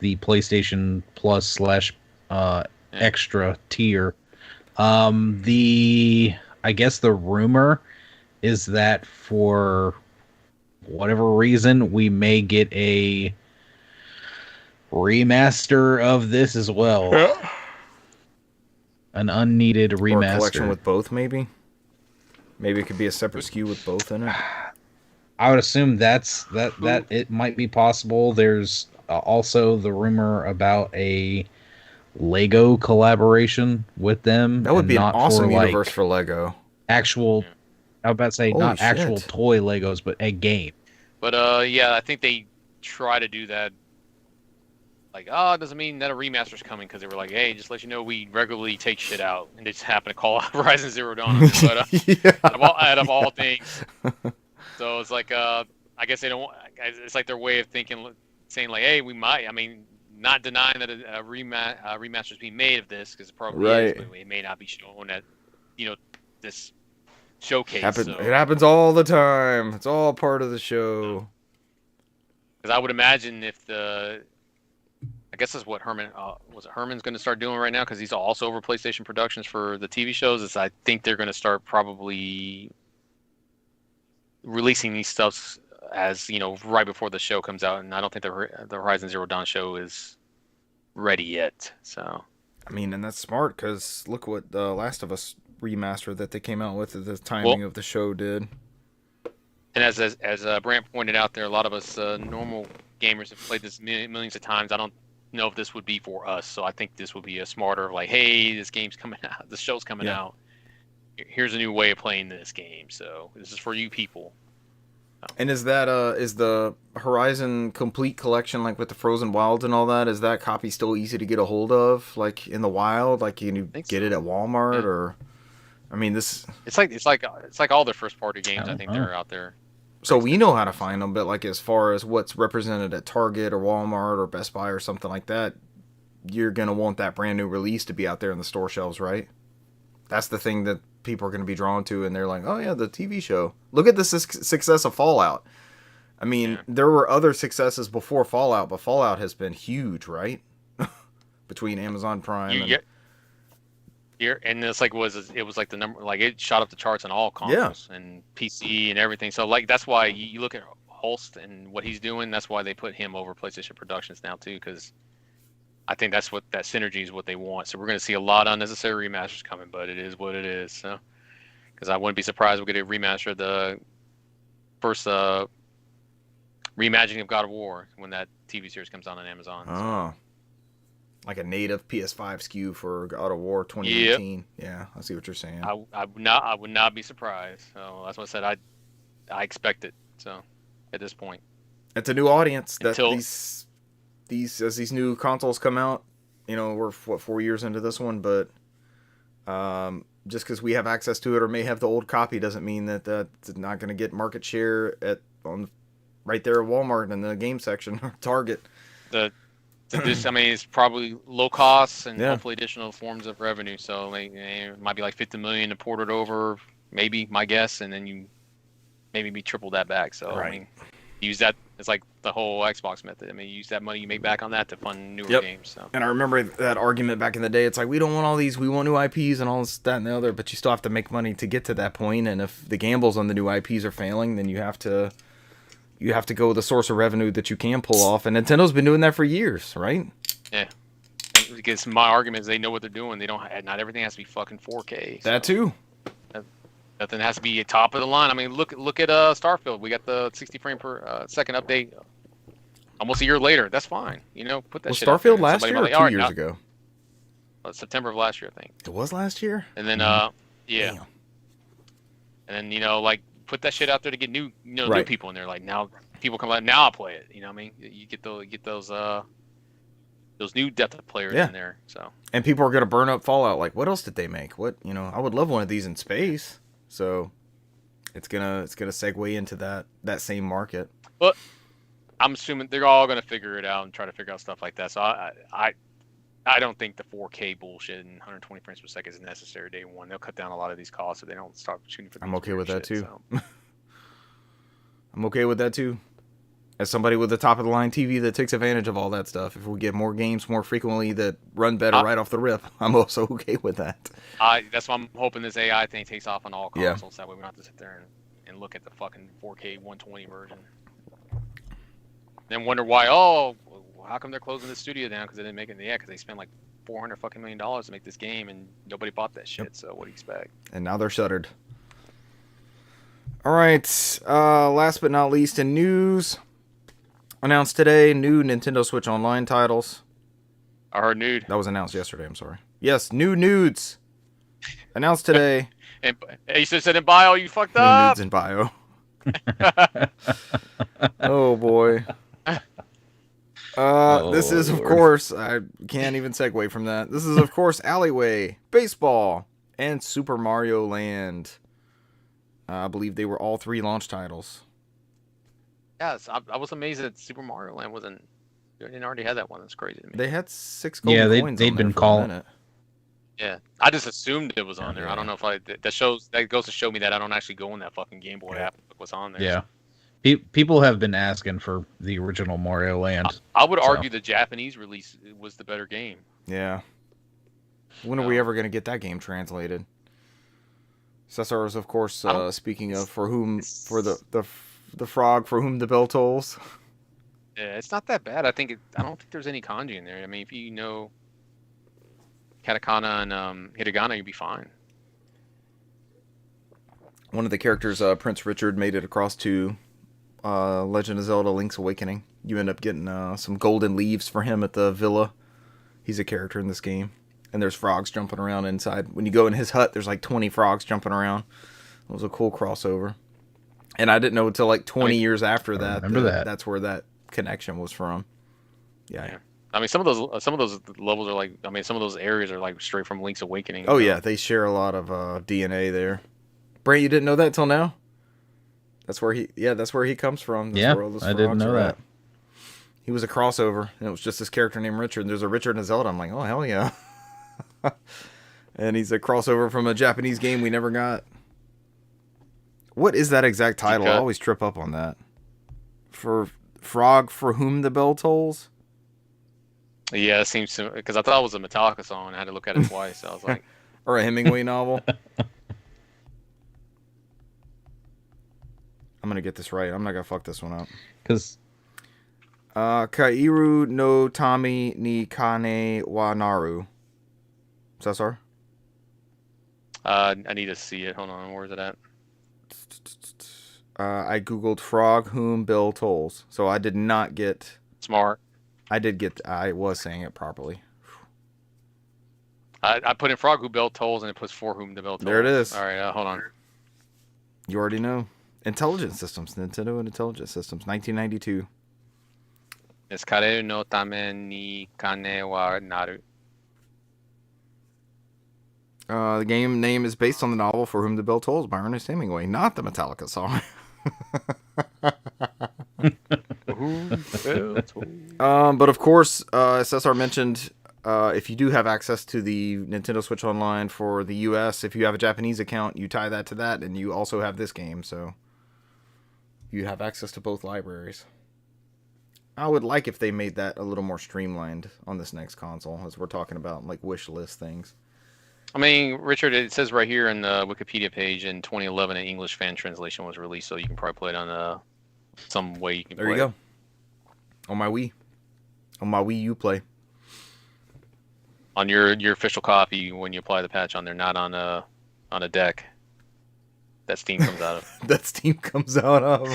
Speaker 3: the PlayStation Plus / extra tier. I guess the rumor is that for whatever reason, we may get a remaster of this as well. Yeah. An unneeded remaster.
Speaker 2: Or a collection with both, maybe? Maybe it could be a separate SKU with both in it.
Speaker 3: I would assume that it might be possible. There's also the rumor about a Lego collaboration with them.
Speaker 2: That would be an awesome universe for Lego.
Speaker 3: Actual, I was about to say, not actual toy Legos, but a game.
Speaker 1: But I think they try to do that. Like, it doesn't mean that a remaster's coming, because they were like, hey, just let you know we regularly take shit out, and they just happen to call out Horizon Zero Dawn. But out of all things, so it's like, I guess they don't. It's like their way of saying like, hey, we might. I mean, not denying that a remaster is being made of this, because it probably is, but it may not be shown at, this showcase.
Speaker 2: It happens all the time. It's all part of the show.
Speaker 1: Because I would imagine if I guess that's what Herman's going to start doing right now because he's also over PlayStation Productions for the TV shows. Is I think they're going to start probably releasing these stuffs as right before the show comes out, and I don't think the Horizon Zero Dawn show is ready yet. So
Speaker 2: I mean, and that's smart because look what the Last of Us remaster that they came out with. The timing of the show did.
Speaker 1: And as Brant pointed out there, a lot of us normal gamers have played this millions of times. I don't know if this would be for us, so I think this would be a smarter like, hey, this game's coming out, the show's coming out. Here's a new way of playing this game. So this is for you people.
Speaker 2: And is that is the Horizon Complete Collection, like with the Frozen Wilds and all that, is that copy still easy to get a hold of, like in the wild? Like can you get it at Walmart or? I mean, it's
Speaker 1: like all their first party games. I think they're out there.
Speaker 2: So we know how to find them, but like as far as what's represented at Target or Walmart or Best Buy or something like that, you're gonna want that brand new release to be out there in the store shelves, right? That's the thing that people are gonna be drawn to, and they're like, oh yeah, the TV show. Look at the success of Fallout. I mean, there were other successes before Fallout, but Fallout has been huge, right? Between Amazon Prime
Speaker 1: and it's like it was like the number, like it shot up the charts on all consoles and PC and everything. So like that's why you look at Holst and what he's doing. That's why they put him over PlayStation Productions now too, because I think that synergy is what they want. So we're going to see a lot of unnecessary remasters coming, but it is what it is. So because I wouldn't be surprised we get a remaster of the first reimagining of God of War when that TV series comes out on Amazon.
Speaker 2: Oh. Like a native PS5 SKU for God of War 2018. Yep. Yeah, I see what you're saying.
Speaker 1: I would not be surprised. So that's what I said. I expect it. So at this point,
Speaker 2: it's a new audience. That as these new consoles come out, we're 4 years into this one, but just because we have access to it or may have the old copy doesn't mean that that's not going to get market share right there at Walmart in the game section or Target.
Speaker 1: I mean, it's probably low costs and hopefully additional forms of revenue. So like, it might be like $50 million to port it over, maybe my guess, and then you maybe be triple that back. So I mean, use that. It's like the whole Xbox method. I mean, use that money you make back on that to fund newer games. So.
Speaker 2: And I remember that argument back in the day. It's like we don't want all these. We want new IPs and all this, that, and the other. But you still have to make money to get to that point. And if the gambles on the new IPs are failing, then you have to go with the source of revenue that you can pull off, and Nintendo's been doing that for years, right?
Speaker 1: Yeah. And because my argument is they know what they're doing. They don't. Not everything has to be fucking 4K. So
Speaker 2: that too.
Speaker 1: Nothing has to be top of the line. I mean, look at Starfield. We got the 60 frame per second update almost a year later. That's fine. Put that shit out there.
Speaker 2: Starfield last year or 2 years ago?
Speaker 1: September of last year, I think.
Speaker 2: It was last year?
Speaker 1: And then, yeah. Damn. And then, like, put that shit out there to get new people in there. Like now, people come out. Now I'll play it. You know what I mean? You get those new depth of players in there. So. And
Speaker 2: people are gonna burn up Fallout. Like, what else did they make? What I would love one of these in space. So, it's gonna segue into that same market.
Speaker 1: But I'm assuming they're all gonna figure it out and try to figure out stuff like that. So I don't think the 4K bullshit and 120 frames per second is necessary day one. They'll cut down a lot of these costs so they don't start shooting for.
Speaker 2: I'm okay with that too. So. I'm okay with that too. As somebody with a top of the line TV that takes advantage of all that stuff, if we get more games more frequently that run better right off the rip, I'm also okay with that.
Speaker 1: That's why I'm hoping this AI thing takes off on all consoles. That way we don't have to sit there and look at the fucking 4K 120 version. Then wonder why. Oh, how come they're closing the studio down? Because they didn't make it. Yeah, because they spent like $400 fucking million to make this game, and nobody bought that shit. Yep. So what do you expect?
Speaker 2: And now they're shuttered. All right. Last but not least, in news, announced today, new Nintendo Switch Online titles.
Speaker 1: I heard nude.
Speaker 2: That was announced yesterday. I'm sorry. Yes, new nudes announced today.
Speaker 1: And you said in bio, you fucked
Speaker 2: new
Speaker 1: up.
Speaker 2: Nudes in bio. Oh boy. This is, of course, I can't even segue from that. This is, of course, Alleyway, Baseball, and Super Mario Land. I believe they were all 3 launch titles.
Speaker 1: Yes, I was amazed that Super Mario Land wasn't. They didn't already have that one. That's crazy to me.
Speaker 2: They had 6 golden coins.
Speaker 3: They'd been calling.
Speaker 1: Yeah, I just assumed it was on there. I don't
Speaker 2: Yeah.
Speaker 1: know if that goes to show me that I don't actually go in that fucking Game Boy app and look what's on there.
Speaker 3: Yeah. People have been asking for the original Mario Land.
Speaker 1: I would
Speaker 3: So.
Speaker 1: argue the Japanese release was the better game.
Speaker 2: Yeah. When are we ever going to get that game translated? Cesar is, of course, speaking of for the frog for whom the bell tolls.
Speaker 1: Yeah, it's not that bad. I don't think there's any kanji in there. I mean, if you know katakana and hiragana, you'd be fine.
Speaker 2: One of the characters, Prince Richard, made it across to Legend of Zelda: Link's Awakening. You end up getting some golden leaves for him at the villa. He's a character in this game. And there's frogs jumping around inside. When you go in his hut, there's like 20 frogs jumping around. It was a cool crossover. And I didn't know until like 20 years after that that's where that connection was from. Yeah.
Speaker 1: I mean, some of those levels are like, I mean, some of those areas are like straight from Link's Awakening.
Speaker 2: Oh yeah, they share a lot of DNA there. Brent, you didn't know that till now? That's where he comes from.
Speaker 3: That's where all those I didn't know that.
Speaker 2: He was a crossover, and it was just this character named Richard. And there's a Richard in Zelda. I'm like, oh hell yeah. And he's a crossover from a Japanese game we never got. What is that exact title? I always trip up on that. For Frog for Whom the Bell Tolls?
Speaker 1: Yeah, it seems to, because I thought it was a Metallica song. I had to look at it twice. I was like,
Speaker 2: or a Hemingway novel. I'm gonna get this right. I'm not gonna fuck this one up.
Speaker 3: Because
Speaker 2: Kairu no Tami ni Kane wa Naru. Cesar?
Speaker 1: I need to see it. Hold on, where is it at?
Speaker 2: I googled frog whom Bill tolls, so I did not get.
Speaker 1: Smart.
Speaker 2: I was saying it properly.
Speaker 1: I put in frog who bell tolls, and it puts for whom the bell tolls.
Speaker 2: There it is.
Speaker 1: All right, hold on.
Speaker 2: You already know. Intelligent Systems, Nintendo and Intelligent Systems, 1992.
Speaker 1: Kareru no tame ni kane wa naru.
Speaker 2: The game name is based on the novel For Whom the Bell Tolls by Ernest Hemingway, not the Metallica song. But of course, as Cesar mentioned, if you do have access to the Nintendo Switch Online for the US, if you have a Japanese account, you tie that to that, and you also have this game, so you have access to both libraries. I would like if they made that a little more streamlined on this next console, as we're talking about like wish list things.
Speaker 1: I mean, Richard, it says right here in the Wikipedia page in 2011 an English fan translation was released, so you can probably play it on some way you can play it.
Speaker 2: There you go. On my Wii. On my Wii U Play.
Speaker 1: On your official copy when you apply the patch on there, not on a deck that Steam comes out of.
Speaker 2: That Steam comes out of.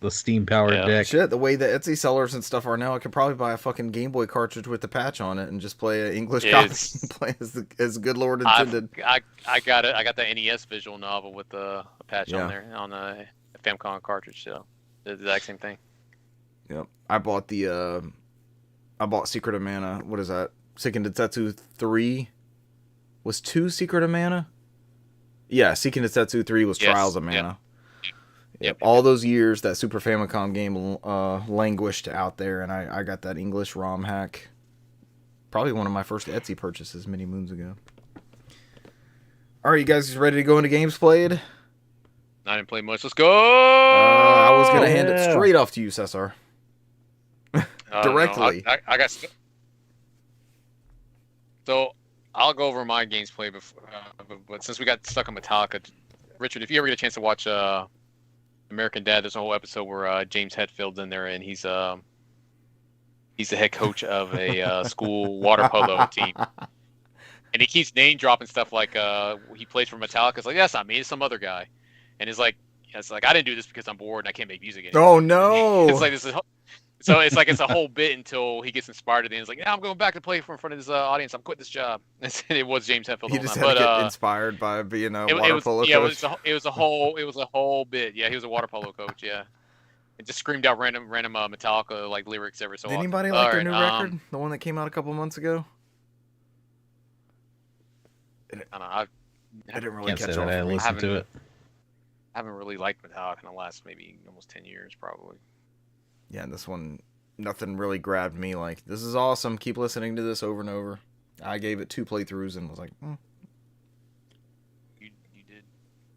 Speaker 3: The Steam-powered deck.
Speaker 2: Shit, the way the Etsy sellers and stuff are now, I could probably buy a fucking Game Boy cartridge with the patch on it and just play an English copy and play as good Lord intended.
Speaker 1: I got it. I got the NES visual novel with a patch on there on a Famicom cartridge. So the exact same thing.
Speaker 2: Yep. I bought Secret of Mana. What is that? Seiken Densetsu 3 was 2 Secret of Mana? Yeah, Seiken Densetsu 3 was Trials of Mana. Yep. All those years that Super Famicom game languished out there, and I got that English ROM hack. Probably one of my first Etsy purchases many moons ago. All right, you guys ready to go into games played?
Speaker 1: I didn't play much. Let's go!
Speaker 2: I was going to hand it straight off to you, Cesar. Directly.
Speaker 1: I got... So, I'll go over my games played before, but since we got stuck on Metallica, Richard, if you ever get a chance to watch... American Dad, there's a whole episode where James Hetfield's in there, and he's the head coach of a school water polo team, and he keeps name dropping stuff like he plays for Metallica. It's like, that's not me, it's some other guy, and it's like I didn't do this because I'm bored and I can't make music anymore.
Speaker 2: Oh no!
Speaker 1: It's like this is. So it's like it's a whole bit until he gets inspired, and he's like, "Yeah, I'm going back to play in front of this audience. I'm quitting this job." It was James Hetfield.
Speaker 2: He just had to get inspired by being a water polo coach.
Speaker 1: It was a whole bit. Yeah, he was a water polo coach. Yeah, and just screamed out random Metallica like lyrics every so often.
Speaker 2: Did anybody like their new record, the one that came out a couple months ago?
Speaker 1: I don't know. I
Speaker 2: didn't really catch on.
Speaker 3: I listened to it.
Speaker 1: I haven't really liked Metallica in the last maybe almost 10 years, probably.
Speaker 2: Yeah, and this one, nothing really grabbed me like, this is awesome, keep listening to this over and over. I gave it 2 playthroughs and was like,
Speaker 1: You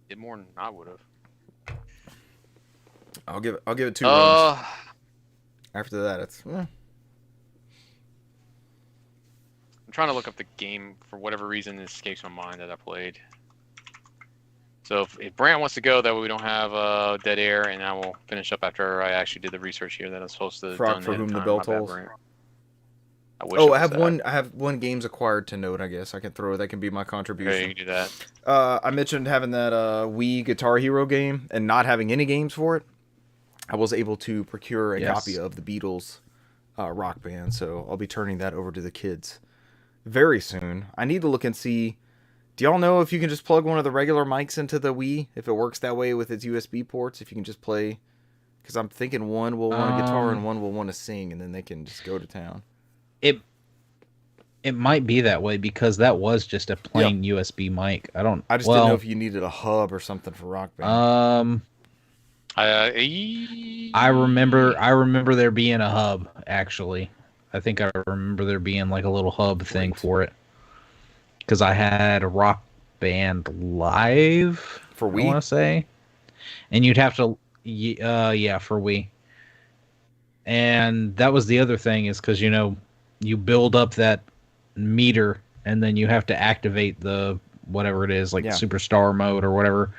Speaker 1: did more than I would have.
Speaker 2: I'll give it 2 runs.
Speaker 1: Uh,
Speaker 2: After that, it's
Speaker 1: I'm trying to look up the game for whatever reason. It escapes my mind that I played. So if Brant wants to go, that way we don't have dead air, and I will finish up after I actually did the research here that I'm supposed to have
Speaker 2: Frog
Speaker 1: done
Speaker 2: for
Speaker 1: ahead of
Speaker 2: whom the
Speaker 1: time.
Speaker 2: bell
Speaker 1: My bad,
Speaker 2: tolls.
Speaker 1: Brant.
Speaker 2: I have one games acquired to note. I guess I can throw that can be my contribution.
Speaker 1: Okay, you can do that.
Speaker 2: I mentioned having that Wii Guitar Hero game and not having any games for it. I was able to procure a copy of the Beatles Rock Band, so I'll be turning that over to the kids very soon. I need to look and see. Do y'all know if you can just plug one of the regular mics into the Wii? If it works that way with its USB ports, if you can just play. Because I'm thinking one will want a guitar and one will want to sing, and then they can just go to town.
Speaker 3: It might be that way because that was just a plain USB mic. I just
Speaker 2: didn't know if you needed a hub or something for Rock Band.
Speaker 3: I remember there being a hub, actually. I think I remember there being like a little hub thing for it. Because I had a Rock Band Live
Speaker 2: for Wii,
Speaker 3: I want to say, and you'd have to, for Wii. And that was the other thing is because you build up that meter and then you have to activate the whatever it is, like Superstar mode or whatever,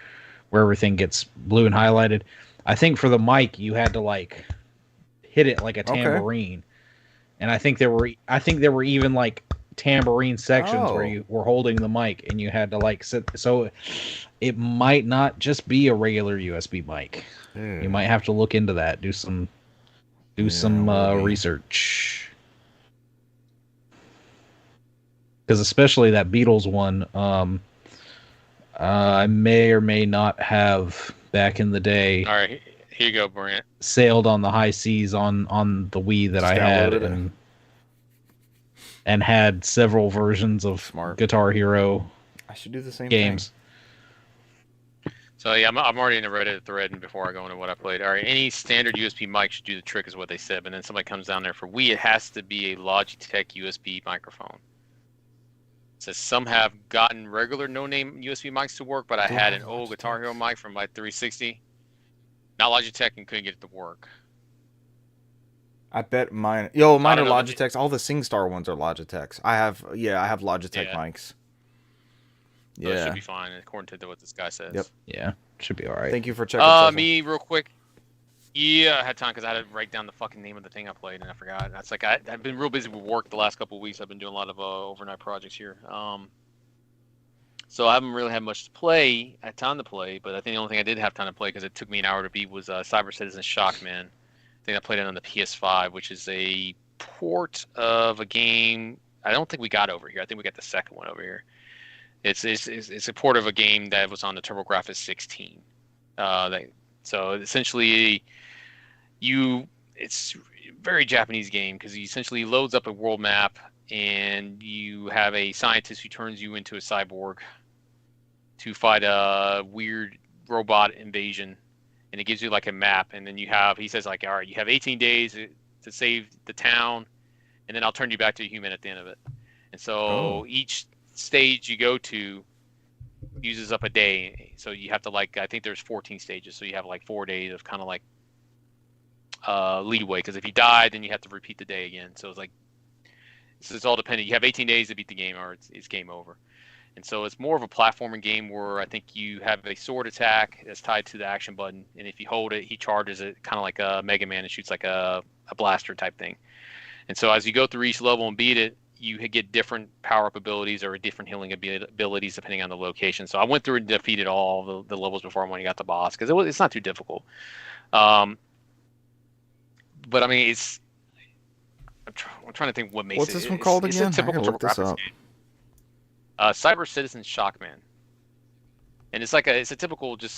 Speaker 3: where everything gets blue and highlighted. I think for the mic you had to like hit it like a tambourine, and I think there were even like tambourine sections where you were holding the mic and you had to like sit. So it might not just be a regular USB mic. You might have to look into that. Do some research. Because especially that Beatles one, I may or may not have back in the day.
Speaker 1: All right, here you go, Brant.
Speaker 3: Sailed on the high seas on the Wii that I had, and had several versions of Guitar Hero.
Speaker 2: I should do the same
Speaker 3: games.
Speaker 1: Thing. So yeah, I'm already in the Reddit thread, and before I go into what I played, all right, any standard USB mic should do the trick, is what they said. But then somebody comes down there for Wii, it has to be a Logitech USB microphone. It says some have gotten regular no-name USB mics to work, but I had an old Guitar Hero mic from like 360, not Logitech, and couldn't get it to work.
Speaker 2: I bet mine are Logitechs. All the SingStar ones are Logitechs. I have Logitech mics.
Speaker 1: So it should be fine according to what this guy says.
Speaker 2: Yep.
Speaker 3: Yeah, should be all right.
Speaker 2: Thank you for checking.
Speaker 1: Me real quick. Yeah, I had time because I had to write down the fucking name of the thing I played and I forgot. That's like I've been real busy with work the last couple of weeks. I've been doing a lot of overnight projects here. So I haven't really had much to play. I had time to play, but I think the only thing I did have time to play because it took me an hour to beat was Cyber Citizen Shockman. I think I played it on the PS5, which is a port of a game I don't think we got over here. I think we got the second one over here. It's a port of a game that was on the TurboGrafx 16. So essentially, it's a very Japanese game because he essentially loads up a world map and you have a scientist who turns you into a cyborg to fight a weird robot invasion. And it gives you like a map, and then he says like, all right, you have 18 days to save the town, and then I'll turn you back to a human at the end of it. And so each stage you go to uses up a day. So you have to I think there's 14 stages, so you have like 4 days of kind of like leeway, because if you die, then you have to repeat the day again. So it's all dependent. You have 18 days to beat the game, or it's game over. And so it's more of a platforming game where I think you have a sword attack that's tied to the action button, and if you hold it, he charges it kind of like a Mega Man and shoots like a blaster type thing. And so as you go through each level and beat it, you get different power-up abilities or different healing abilities depending on the location. So I went through and defeated all the levels before when you got the boss, because it's not too difficult. But I mean, I'm trying to think what makes
Speaker 2: What's this one called again?
Speaker 1: It's a typical TurboGrafx game. Cyber Citizen Shockman, and it's a typical I want to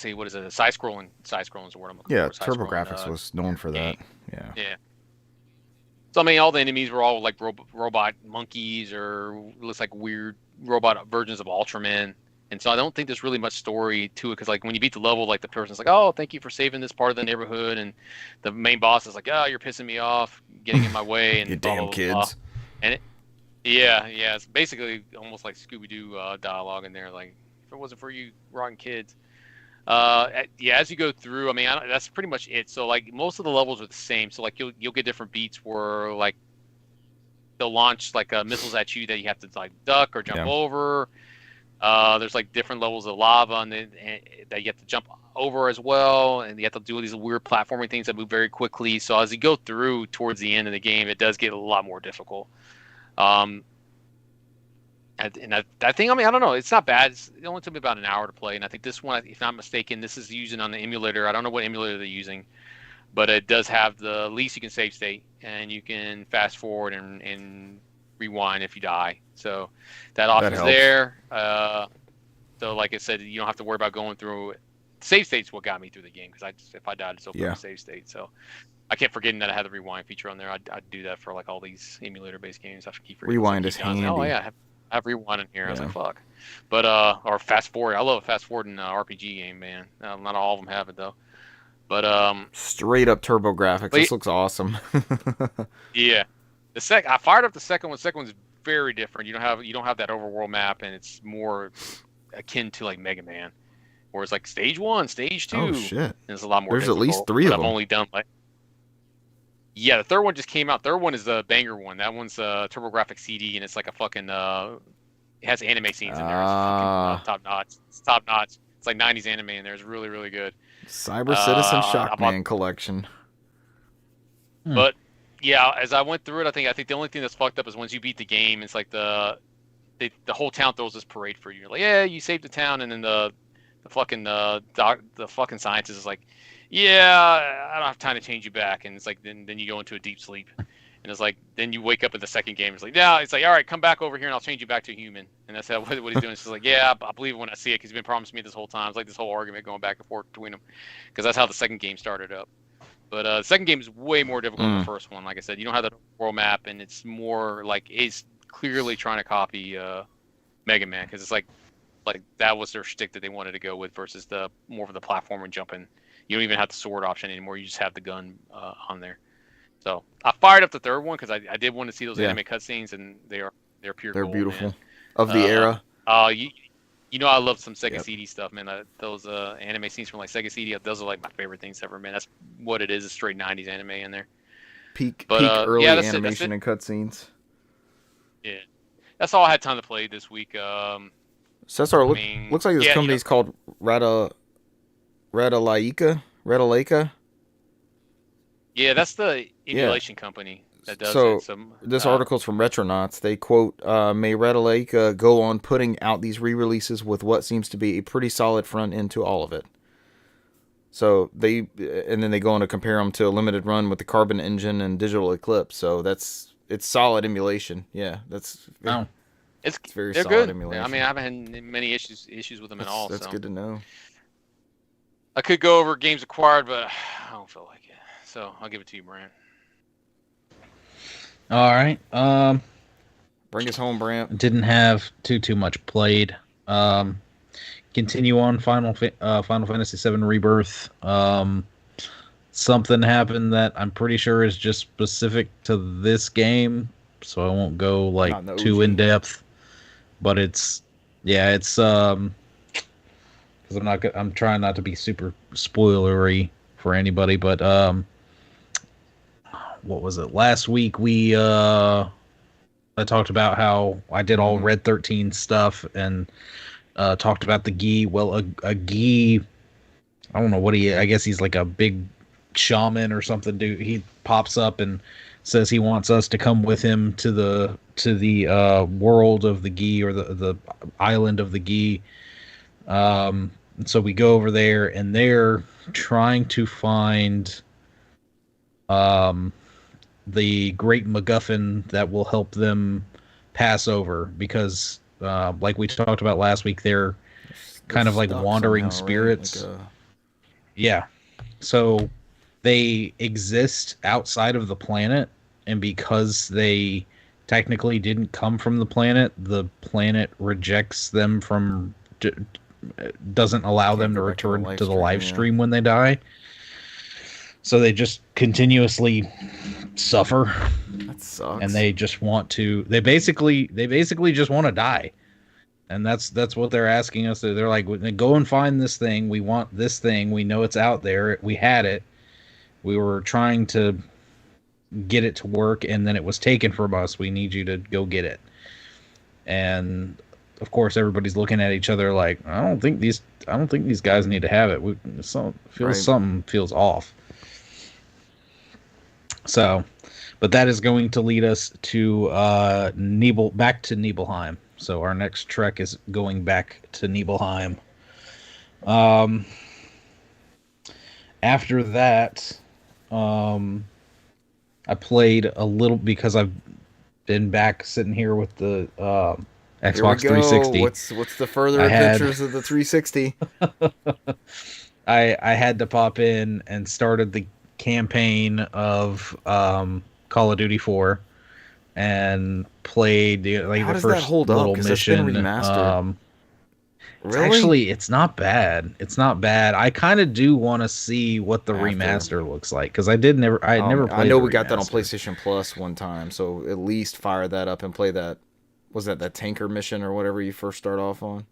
Speaker 1: say, what is it? Side-scrolling is the word I'm looking for.
Speaker 2: TurboGrafx was known for that.
Speaker 1: Yeah. So I mean, all the enemies were all like robot monkeys, or looks like weird robot versions of Ultraman, and And so I don't think there's really much story to it because like when you beat the level, like the person's like, "Oh, thank you for saving this part of the neighborhood," and the main boss is like, "Oh, you're pissing me off, getting in my way,"
Speaker 2: You
Speaker 1: and blah
Speaker 2: damn
Speaker 1: blah blah. Blah.
Speaker 2: kids.
Speaker 1: And yeah, it's basically almost like Scooby Doo dialogue in there. Like, if it wasn't for you rotten kids. Yeah, as you go through, I mean, that's pretty much it. So like most of the levels are the same. So like you'll get different beats where like they'll launch like missiles at you that you have to like duck or jump over. There's like different levels of lava and that you have to jump over as well, and you have to do these weird platforming things that move very quickly. So as you go through towards the end of the game, it does get a lot more difficult. And I think, I mean, I don't know. It's not bad. It only took me about an hour to play, and I think this one, if not mistaken, this is using on the emulator. I don't know what emulator they're using, but it does have the least you can save state, and you can fast forward and rewind if you die. So that option's there. So like I said, you don't have to worry about going through. Save state's what got me through the game because if I died, it's open a save state. So I kept forgetting that I had the rewind feature on there. I'd do that for like all these emulator-based games. I keep forgetting.
Speaker 2: Rewind is handy.
Speaker 1: Oh yeah. I have rewind in here. I was like, fuck. But or fast forward. I love a fast forward in an RPG game, man. Not all of them have it though. But
Speaker 2: straight up turbo graphics. This looks awesome.
Speaker 1: Yeah. I fired up the second one. The second one's very different. You don't have that overworld map, and it's more akin to like Mega Man, where it's like stage 1, stage 2.
Speaker 2: Oh shit!
Speaker 1: And it's a lot more.
Speaker 2: There's at least 3 of them.
Speaker 1: I've only done like. Yeah, the third one just came out. Third one is the banger one. That one's TurboGrafx CD, and it's like a fucking. It has anime scenes in there. It's fucking top notch. It's top notch. It's like 90s anime in there. It's really, really good.
Speaker 2: Cyber Citizen Shockman collection.
Speaker 1: But yeah, as I went through it, I think the only thing that's fucked up is once you beat the game, it's like the whole town throws this parade for you. You're like, yeah, you saved the town, and then the fucking scientist is like, yeah, I don't have time to change you back, and it's like then you go into a deep sleep, and it's like then you wake up in the second game. It's like, yeah, it's like, all right, come back over here, and I'll change you back to a human. And that's what he's doing. It's just like, yeah, I believe it when I see it, because he's been promising me this whole time. It's like this whole argument going back and forth between them, because that's how the second game started up. But the second game is way more difficult than the first one. Like I said, you don't have that world map, and it's more like it's clearly trying to copy Mega Man, because it's like that was their shtick that they wanted to go with versus the more of the platform and jumping. You don't even have the sword option anymore. You just have the gun on there. So I fired up the third one because I did want to see those anime cutscenes, and they're pure.
Speaker 2: They're
Speaker 1: gold,
Speaker 2: beautiful.
Speaker 1: Man.
Speaker 2: Of the era.
Speaker 1: You know I love some Sega CD stuff, man. Those anime scenes from like Sega CD, those are like my favorite things ever, man. That's what it is. It's straight 90s anime in there.
Speaker 2: Peak early animation and cutscenes.
Speaker 1: Yeah, that's all I had time to play this week.
Speaker 2: Cesar, looks like this company's called Radalaika.
Speaker 1: Yeah, that's the emulation company that does it.
Speaker 2: This article's from Retronauts. They quote, may Radalaika go on putting out these re-releases with what seems to be a pretty solid front end to all of it. So then they go on to compare them to a limited run with the Carbon Engine and Digital Eclipse. So it's solid emulation. Yeah, it's very solid
Speaker 1: good.
Speaker 2: emulation.
Speaker 1: I mean, I haven't had many issues with them at all.
Speaker 2: That's good to know.
Speaker 1: I could go over games acquired, but I don't feel like it. So I'll give it to you, Brant.
Speaker 3: All right.
Speaker 2: Bring us home, Brant.
Speaker 3: Didn't have too much played. Continue on Final Fantasy VII Rebirth. Something happened that I'm pretty sure is just specific to this game, so I won't go like too in depth. But it's because I'm trying not to be super spoilery for anybody. But what was it? Last week I talked about how I did all Red 13 stuff and talked about the Gi. Well, a Gi, I don't know what I guess he's like a big shaman or something. Dude, he pops up and says he wants us to come with him to the world of the Gi, or the island of the Gi. So we go over there, and they're trying to find the great MacGuffin that will help them pass over, because like we talked about last week, they're kind of like wandering spirits. Right? Yeah. So they exist outside of the planet, and because they technically didn't come from the planet rejects them from doesn't allow
Speaker 2: Can't
Speaker 3: them to
Speaker 2: go back to the
Speaker 3: return
Speaker 2: live
Speaker 3: to the
Speaker 2: stream,
Speaker 3: live
Speaker 2: yeah.
Speaker 3: stream when they die. So they just continuously suffer,
Speaker 2: That sucks.
Speaker 3: and they just want to. They basically just want to die, and that's what they're asking us. They're like, go and find this thing. We want this thing. We know it's out there. We had it. We were trying to get it to work, and then it was taken from us. We need you to go get it. And of course, everybody's looking at each other like, I don't think these guys need to have it. Something feels off. So, but that is going to lead us to back to Nibelheim. So our next trek is going back to Nibelheim. After that, I played a little because I've been back sitting here with the Xbox 360.
Speaker 2: What's the further adventures of the 360?
Speaker 3: I had to pop in and started the campaign of Call of Duty 4 and played
Speaker 2: How
Speaker 3: the
Speaker 2: does
Speaker 3: first
Speaker 2: that hold up?
Speaker 3: little
Speaker 2: 'Cause it's been
Speaker 3: mission.
Speaker 2: remastered. Really?
Speaker 3: Actually, it's not bad. It's not bad. I kind of do want to see what the
Speaker 2: After.
Speaker 3: remaster looks like because I never played.
Speaker 2: I know
Speaker 3: the
Speaker 2: we got that on
Speaker 3: remaster.
Speaker 2: PlayStation Plus one time, so at least fire that up and play that. Was that tanker mission or whatever you first start off on?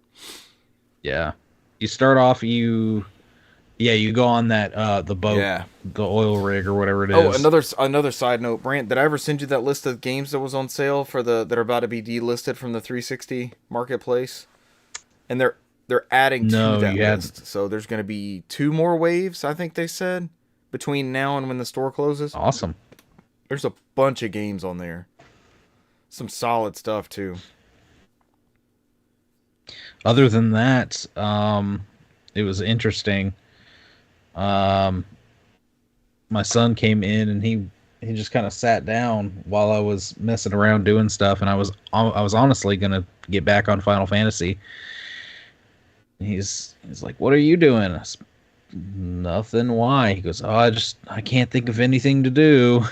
Speaker 3: Yeah, you start off you go on that the boat,
Speaker 2: Yeah.
Speaker 3: the oil rig or whatever it is.
Speaker 2: Oh, another side note, Brant. Did I ever send you that list of games that was on sale that are about to be delisted from the 360 marketplace? And they're adding
Speaker 3: No,
Speaker 2: to that
Speaker 3: you hadn't.
Speaker 2: list. So there's going to be 2 more waves, I think they said, between now and when the store closes.
Speaker 3: Awesome.
Speaker 2: There's a bunch of games on there. Some solid stuff too.
Speaker 3: Other than that, it was interesting. My son came in and he just kind of sat down while I was messing around doing stuff, and I was honestly gonna get back on Final Fantasy. He's like, "What are you doing?" I said, "Nothing. Why?" He goes, "Oh, I can't think of anything to do."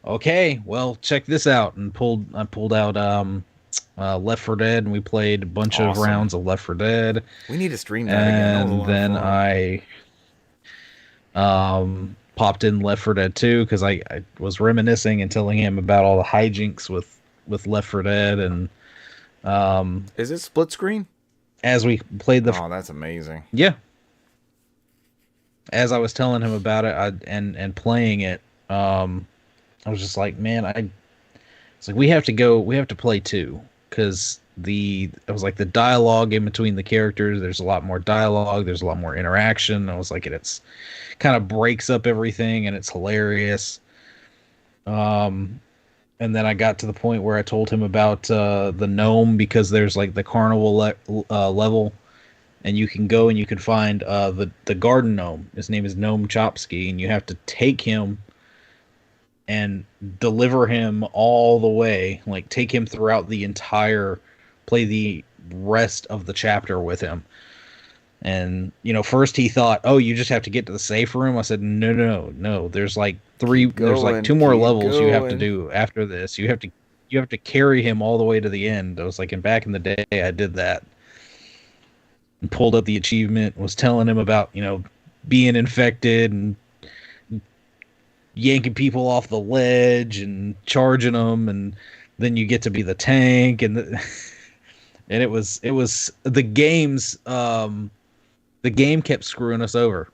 Speaker 3: Okay, well, check this out, and I pulled out Left 4 Dead, and we played a bunch of rounds of Left 4 Dead.
Speaker 2: We need to stream that again.
Speaker 3: And then I popped in Left 4 Dead 2 because I was reminiscing and telling him about all the hijinks with Left 4 Dead, and
Speaker 2: is it split screen?
Speaker 3: As we played
Speaker 2: Oh, that's amazing.
Speaker 3: Yeah. As I was telling him about it and playing it, I was just like, man, it's like we have to play 2 because it was like the dialogue in between the characters. There's a lot more dialogue. There's a lot more interaction. I was like, it's kind of breaks up everything and it's hilarious. And then I got to the point where I told him about the gnome because there's like the carnival level, and you can go and you can find the garden gnome. His name is Gnome Chopsky, and you have to take him and deliver him all the way, like take him throughout play the rest of the chapter with him. And, first he thought, oh, you just have to get to the safe room. I said, no. There's like 2 more levels you have to do after this. You have to carry him all the way to the end. I was like, and back in the day I did that. And pulled up the achievement, was telling him about, being infected and yanking people off the ledge and charging them, and then you get to be the tank, and and it was the game kept screwing us over.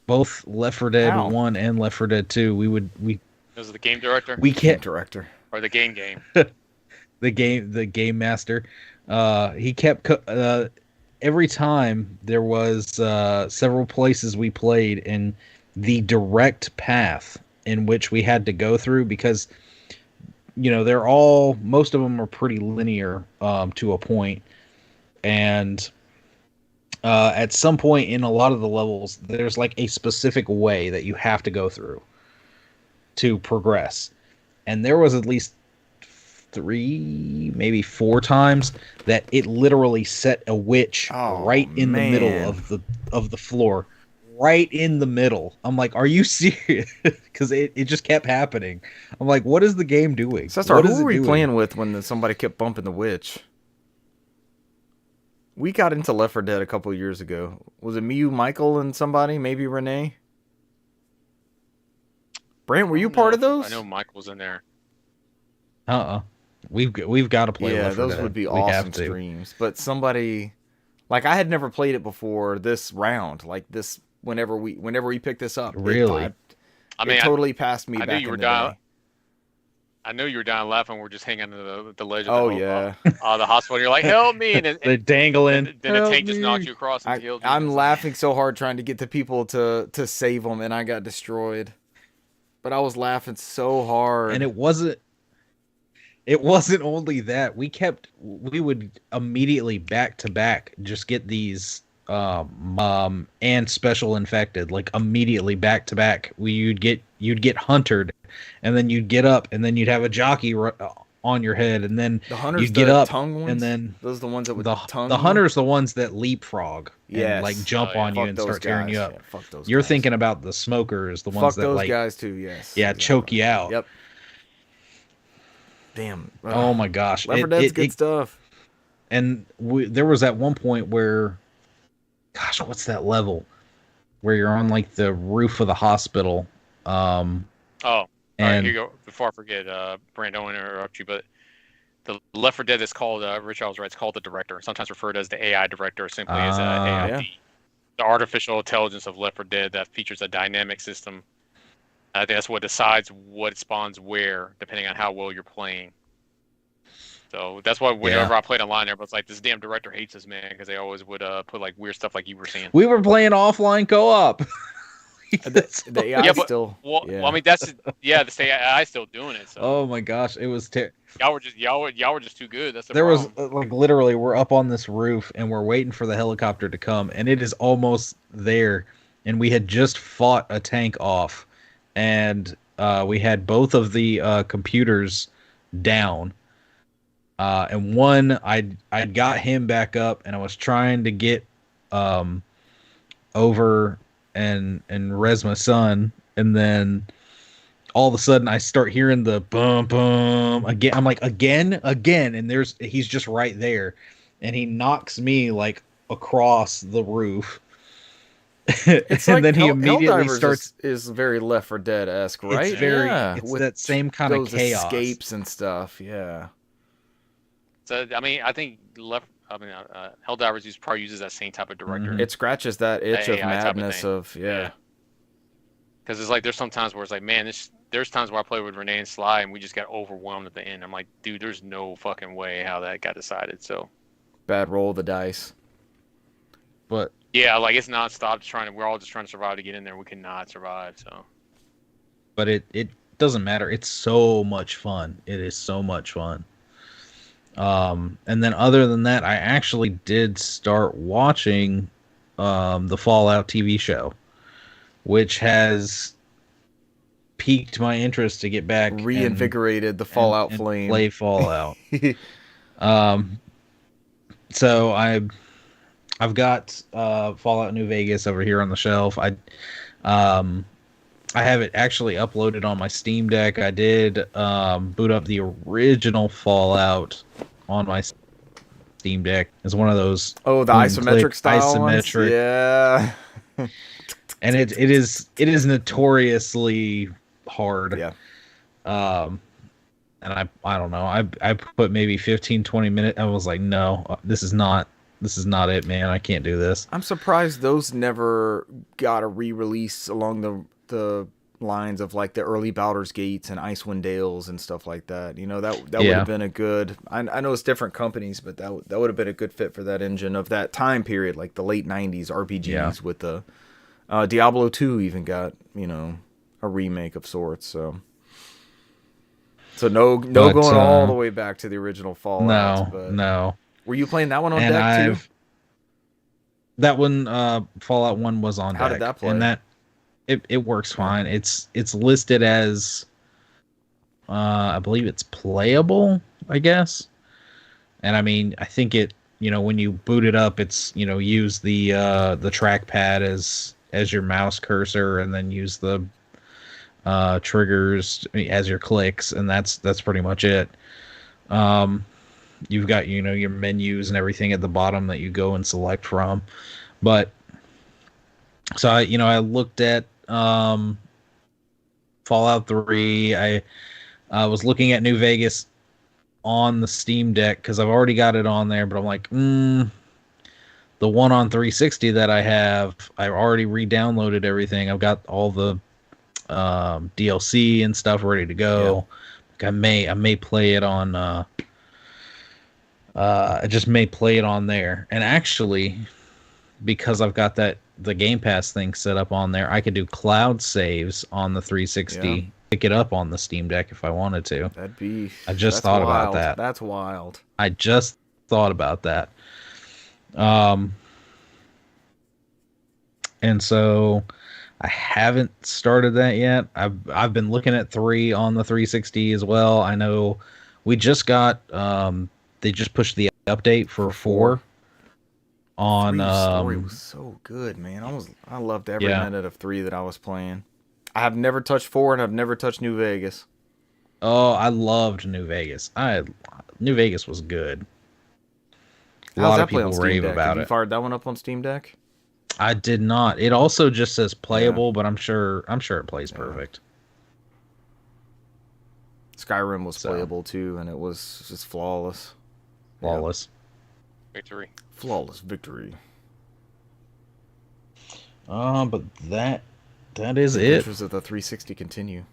Speaker 3: Both Left 4 Dead 1 and Left 4 Dead 2,
Speaker 1: Was it the game director?
Speaker 3: We kept
Speaker 2: director
Speaker 1: or the game.
Speaker 3: the game master. He kept every time there was several places we played in the direct path in which we had to go through because most of them are pretty linear to a point, and at some point in a lot of the levels there's like a specific way that you have to go through to progress, and there was at least 3, maybe 4 times that it literally set a witch right in the middle of the floor. Right in the middle. I'm like, are you serious? Because it just kept happening. I'm like, what is the game doing?
Speaker 2: Who were we playing with when somebody kept bumping the witch? We got into Left 4 Dead a couple years ago. Was it me, you, Michael, and somebody? Maybe Renee? Brent, were you part of those?
Speaker 1: I know Mike was in there.
Speaker 3: We've got to play
Speaker 2: Yeah,
Speaker 3: Left 4
Speaker 2: those
Speaker 3: Dead.
Speaker 2: would be
Speaker 3: We have
Speaker 2: awesome
Speaker 3: to.
Speaker 2: streams. But somebody, like, I had never played it before this round. Like this, whenever we picked this up,
Speaker 3: Really?
Speaker 2: it totally passed me
Speaker 1: I
Speaker 2: back
Speaker 1: knew you
Speaker 2: in
Speaker 1: were
Speaker 2: the
Speaker 1: down.
Speaker 2: day.
Speaker 1: I know you were down laughing. We're just hanging on the ledge of
Speaker 2: Oh,
Speaker 1: the hospital. And you're like, help me! And
Speaker 3: They're dangling.
Speaker 1: then the tank just knocked you across and killed you.
Speaker 2: I'm laughing so hard trying to get the people to save them, and I got destroyed. But I was laughing so hard.
Speaker 3: And it wasn't only that. We would immediately back to back just get these and special infected, like immediately back to back. You'd get huntered, and then you'd get up, and then you'd have a jockey on your head, and then
Speaker 2: the hunters,
Speaker 3: you'd get up,
Speaker 2: tongue ones?
Speaker 3: and then
Speaker 2: those are the ones that would tongue.
Speaker 3: The hunters, the ones that leapfrog, and like jump on you
Speaker 2: fuck
Speaker 3: and start tearing you up.
Speaker 2: Yeah, fuck those
Speaker 3: You're
Speaker 2: guys.
Speaker 3: thinking about the smokers, the ones
Speaker 2: fuck
Speaker 3: that
Speaker 2: those
Speaker 3: like
Speaker 2: guys too. Yes.
Speaker 3: Yeah, choke you out.
Speaker 2: Yep. Damn.
Speaker 3: Oh my gosh.
Speaker 2: Left 4 Dead's good stuff.
Speaker 3: And there was at one point where, gosh, what's that level? Where you're on like the roof of the hospital.
Speaker 1: And all right, here you go. Before I forget, Brand, don't want to interrupt you, but the Left 4 Dead is called, Rich Charles writes, called the director, sometimes referred as the AI director, or simply as AID.
Speaker 2: Yeah.
Speaker 1: The artificial intelligence of Left 4 Dead that features a dynamic system. I think that's what decides what spawns where, depending on how well you're playing. So that's why whenever I played online, everyone's like, "This damn director hates this man," because they always would put like weird stuff, like you were saying.
Speaker 3: We were playing offline co-op.
Speaker 2: The AI still.
Speaker 1: Well, I mean, that's the AI still doing it. So.
Speaker 3: Oh my gosh, it was
Speaker 1: y'all were just too good. That's the
Speaker 3: there
Speaker 1: problem.
Speaker 3: was like literally we're up on this roof and we're waiting for the helicopter to come, and it is almost there, and we had just fought a tank off, and we had both of the computers down. And one, I got him back up, and I was trying to get over and res my son, and then all of a sudden I start hearing the boom boom again. I'm like again, and he's just right there, and he knocks me like across the roof.
Speaker 2: It's
Speaker 3: and
Speaker 2: like
Speaker 3: then he immediately starts.
Speaker 2: Is very Left 4 Dead-esque, right?
Speaker 3: It's it's
Speaker 2: with
Speaker 3: that same kind of chaos,
Speaker 2: escapes and stuff. Yeah.
Speaker 1: So I mean, I think Helldivers probably uses that same type of director.
Speaker 2: It scratches that itch of
Speaker 1: AI
Speaker 2: madness
Speaker 1: type of
Speaker 2: yeah.
Speaker 1: Because it's like there's some times where it's like, man, there's times where I play with Renee and Sly and we just got overwhelmed at the end. I'm like, dude, there's no fucking way how that got decided. So
Speaker 2: bad roll of the dice.
Speaker 3: But
Speaker 1: yeah, like it's nonstop. We're all just trying to survive to get in there. We cannot survive. So.
Speaker 3: But it doesn't matter. It's so much fun. It is so much fun. And then other than that, I actually did start watching the Fallout TV show, which has piqued my interest to get back,
Speaker 2: reinvigorated the Fallout
Speaker 3: and
Speaker 2: flame,
Speaker 3: play Fallout. So I've got Fallout New Vegas over here on the shelf. I have it actually uploaded on my Steam Deck. I did boot up the original Fallout on my Steam Deck. It's one of those
Speaker 2: the isometric style ones? Yeah.
Speaker 3: And it is notoriously hard.
Speaker 2: Yeah.
Speaker 3: And I don't know. I put maybe 15-20 minutes. I was like, no, this is not it, man. I can't do this.
Speaker 2: I'm surprised those never got a re-release along the lines of like the early Baldur's Gates and Icewind Dales and stuff like that. You know, that would have been a good. I know it's different companies, but that would have been a good fit for that engine of that time period, like the late '90s RPGs with the Diablo 2 even got a remake of sorts. So no going all the way back to the original Fallout.
Speaker 3: No.
Speaker 2: Were you playing that one on deck too?
Speaker 3: That one, Fallout 1 was on deck.
Speaker 2: How did that play?
Speaker 3: And it works fine. It's listed as, I believe it's playable, I guess. And I mean, I think it, when you boot it up, it's, use the trackpad as your mouse cursor, and then use the triggers as your clicks, and that's pretty much it. you've got, your menus and everything at the bottom that you go and select from. But so I looked at Fallout 3. I was looking at New Vegas on the Steam Deck because I've already got it on there, but I'm like, the one on 360 that I have, I've already re-downloaded everything. I've got all the DLC and stuff ready to go. Yeah. I may play it on. I just may play it on there. And actually, because I've got the Game Pass thing set up on there, I could do cloud saves on the 360. Yeah. Pick it up on the Steam Deck if I wanted to. I just thought about that.
Speaker 2: That's wild.
Speaker 3: I just thought about that. And so I haven't started that yet. I've been looking at 3 on the 360 as well. I know we just got they just pushed the update for 4 on
Speaker 2: 3's story was so good, man. I loved every minute of 3 that I was playing. I have never touched 4 and I've never touched New Vegas.
Speaker 3: Oh, I loved New Vegas. New Vegas was good.
Speaker 2: A lot of people rave about it. You fired that one up on Steam Deck?
Speaker 3: I did not. It also just says playable, but I'm sure it plays perfect.
Speaker 2: Skyrim was playable too, and it was just flawless.
Speaker 3: Flawless.
Speaker 1: Victory.
Speaker 2: Flawless victory.
Speaker 3: But that is
Speaker 2: the
Speaker 3: it.
Speaker 2: Adventures of the 360 continue.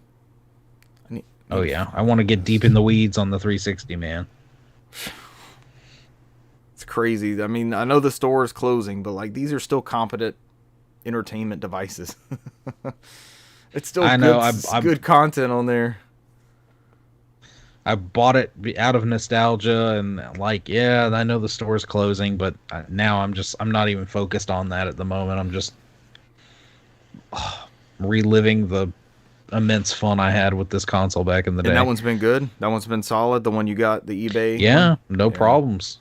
Speaker 3: I want to get deep in the weeds on the 360, man.
Speaker 2: It's crazy. I mean, I know the store is closing, but like these are still competent entertainment devices. It's still good content on there.
Speaker 3: I bought it out of nostalgia and I know the store is closing, but now I'm not even focused on that at the moment. I'm just reliving the immense fun I had with this console back in the day.
Speaker 2: And that one's been good? That one's been solid? The one you got, the eBay?
Speaker 3: Yeah, no problems.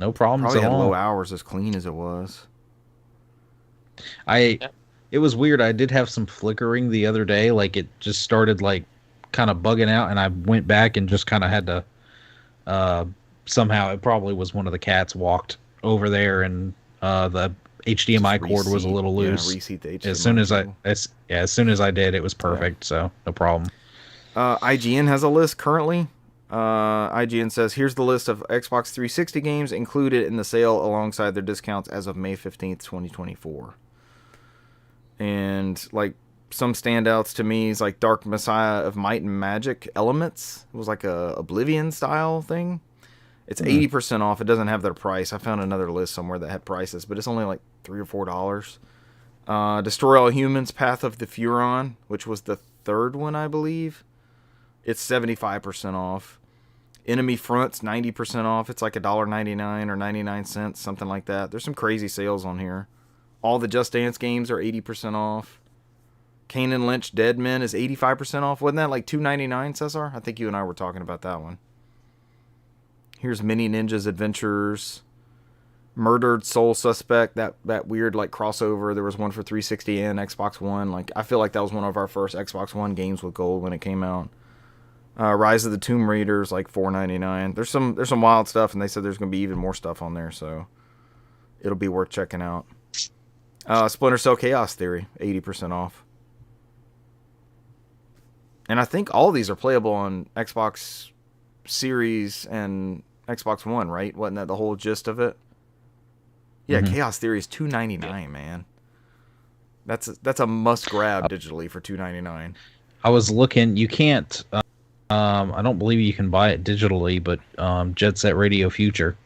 Speaker 3: No problems
Speaker 2: Probably
Speaker 3: at all.
Speaker 2: Probably had low hours, as clean as it was.
Speaker 3: It was weird. I did have some flickering the other day. Like, it just started, kind of bugging out, and I went back and just kind of had to... somehow, it probably was one of the cats walked over there, and the HDMI cord was a little loose.
Speaker 2: Yeah, reseat the HDMI
Speaker 3: as soon as I did, it was perfect, so no problem.
Speaker 2: IGN has a list currently. IGN says, here's the list of Xbox 360 games included in the sale alongside their discounts as of May 15th, 2024. And, some standouts to me is, Dark Messiah of Might and Magic Elements. It was like a Oblivion-style thing. It's 80% off. It doesn't have their price. I found another list somewhere that had prices, but it's only $3 or $4. Destroy All Humans, Path of the Furon, which was the third one, I believe. It's 75% off. Enemy Fronts, 90% off. It's $1.99 or 99 cents, something like that. There's some crazy sales on here. All the Just Dance games are 80% off. Kane and Lynch Dead Men is 85% off. Wasn't that $2.99, Cesar? I think you and I were talking about that one. Here's Mini Ninjas Adventures. Murdered Soul Suspect, that weird crossover. There was one for 360 and Xbox One. I feel like that was one of our first Xbox One games with gold when it came out. Rise of the Tomb Raiders, $4.99. There's some wild stuff, and they said there's going to be even more stuff on there, so it'll be worth checking out. Splinter Cell Chaos Theory, 80% off. And I think all these are playable on Xbox Series and Xbox One, right? Wasn't that the whole gist of it? Yeah, Chaos Theory is $2.99, man. That's a must grab digitally for $2.99.
Speaker 3: I was looking. You can't. I don't believe you can buy it digitally, but Jet Set Radio Future,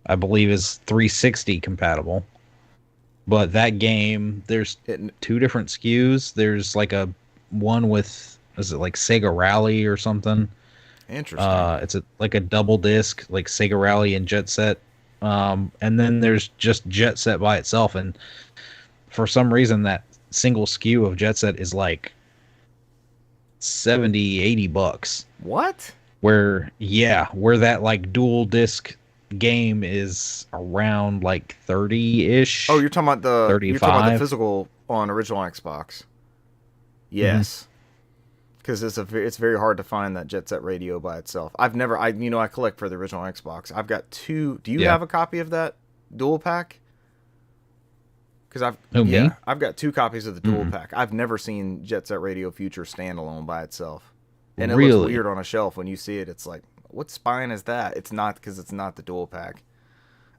Speaker 3: I believe, is 360 compatible. But that game, there's 2 different SKUs. There's a one with, is it Sega Rally or something?
Speaker 2: Interesting.
Speaker 3: It's a double disc, Sega Rally and Jet Set. And then there's just Jet Set by itself. And for some reason, that single SKU of Jet Set is $70-$80.
Speaker 2: What?
Speaker 3: Where that dual disc game is around 30-ish.
Speaker 2: Oh, you're talking about the
Speaker 3: 35.
Speaker 2: You're talking about the physical on original Xbox. Yes. because it's very hard to find that Jet Set Radio by itself. I collect for the original Xbox. I've got 2. Do you have a copy of that dual pack? Because
Speaker 3: me?
Speaker 2: I've got 2 copies of the dual pack. I've never seen Jet Set Radio Future standalone by itself, and it looks weird on a shelf when you see it. It's like, what spine is that? It's not, because it's not the dual pack.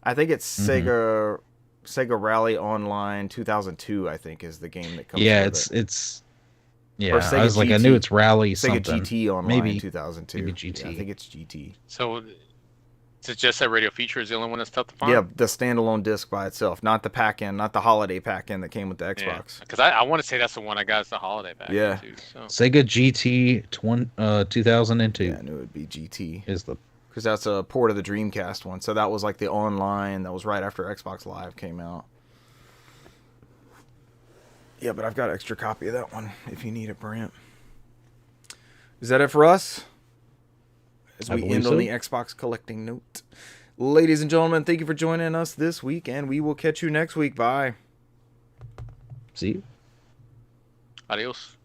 Speaker 2: I think it's Sega Rally Online 2002. I think is the game that comes.
Speaker 3: Yeah,
Speaker 2: with
Speaker 3: it's. Yeah,
Speaker 2: or Sega
Speaker 3: I was
Speaker 2: GT.
Speaker 3: like, I knew it's Rally
Speaker 2: Sega
Speaker 3: something.
Speaker 2: GT Online
Speaker 3: maybe
Speaker 2: 2002.
Speaker 3: Maybe GT.
Speaker 2: Yeah, I think it's GT.
Speaker 1: So it's just that Radio Feature is the only one that's tough to find?
Speaker 2: Yeah, the standalone disc by itself, not the pack-in, not the holiday pack-in that came with the Xbox.
Speaker 1: Because I want to say that's the one I got as the holiday pack.
Speaker 2: Yeah.
Speaker 1: Too, so.
Speaker 3: Sega GT 2002.
Speaker 2: Yeah, I knew it would be GT.
Speaker 3: Is the
Speaker 2: because that's a port of the Dreamcast one. So that was like the online. That was right after Xbox Live came out. Yeah, but I've got an extra copy of that one if you need it, Brant. Is that it for us? As we end on the Xbox collecting note. Ladies and gentlemen, thank you for joining us this week, and we will catch you next week. Bye.
Speaker 3: See you.
Speaker 1: Adios.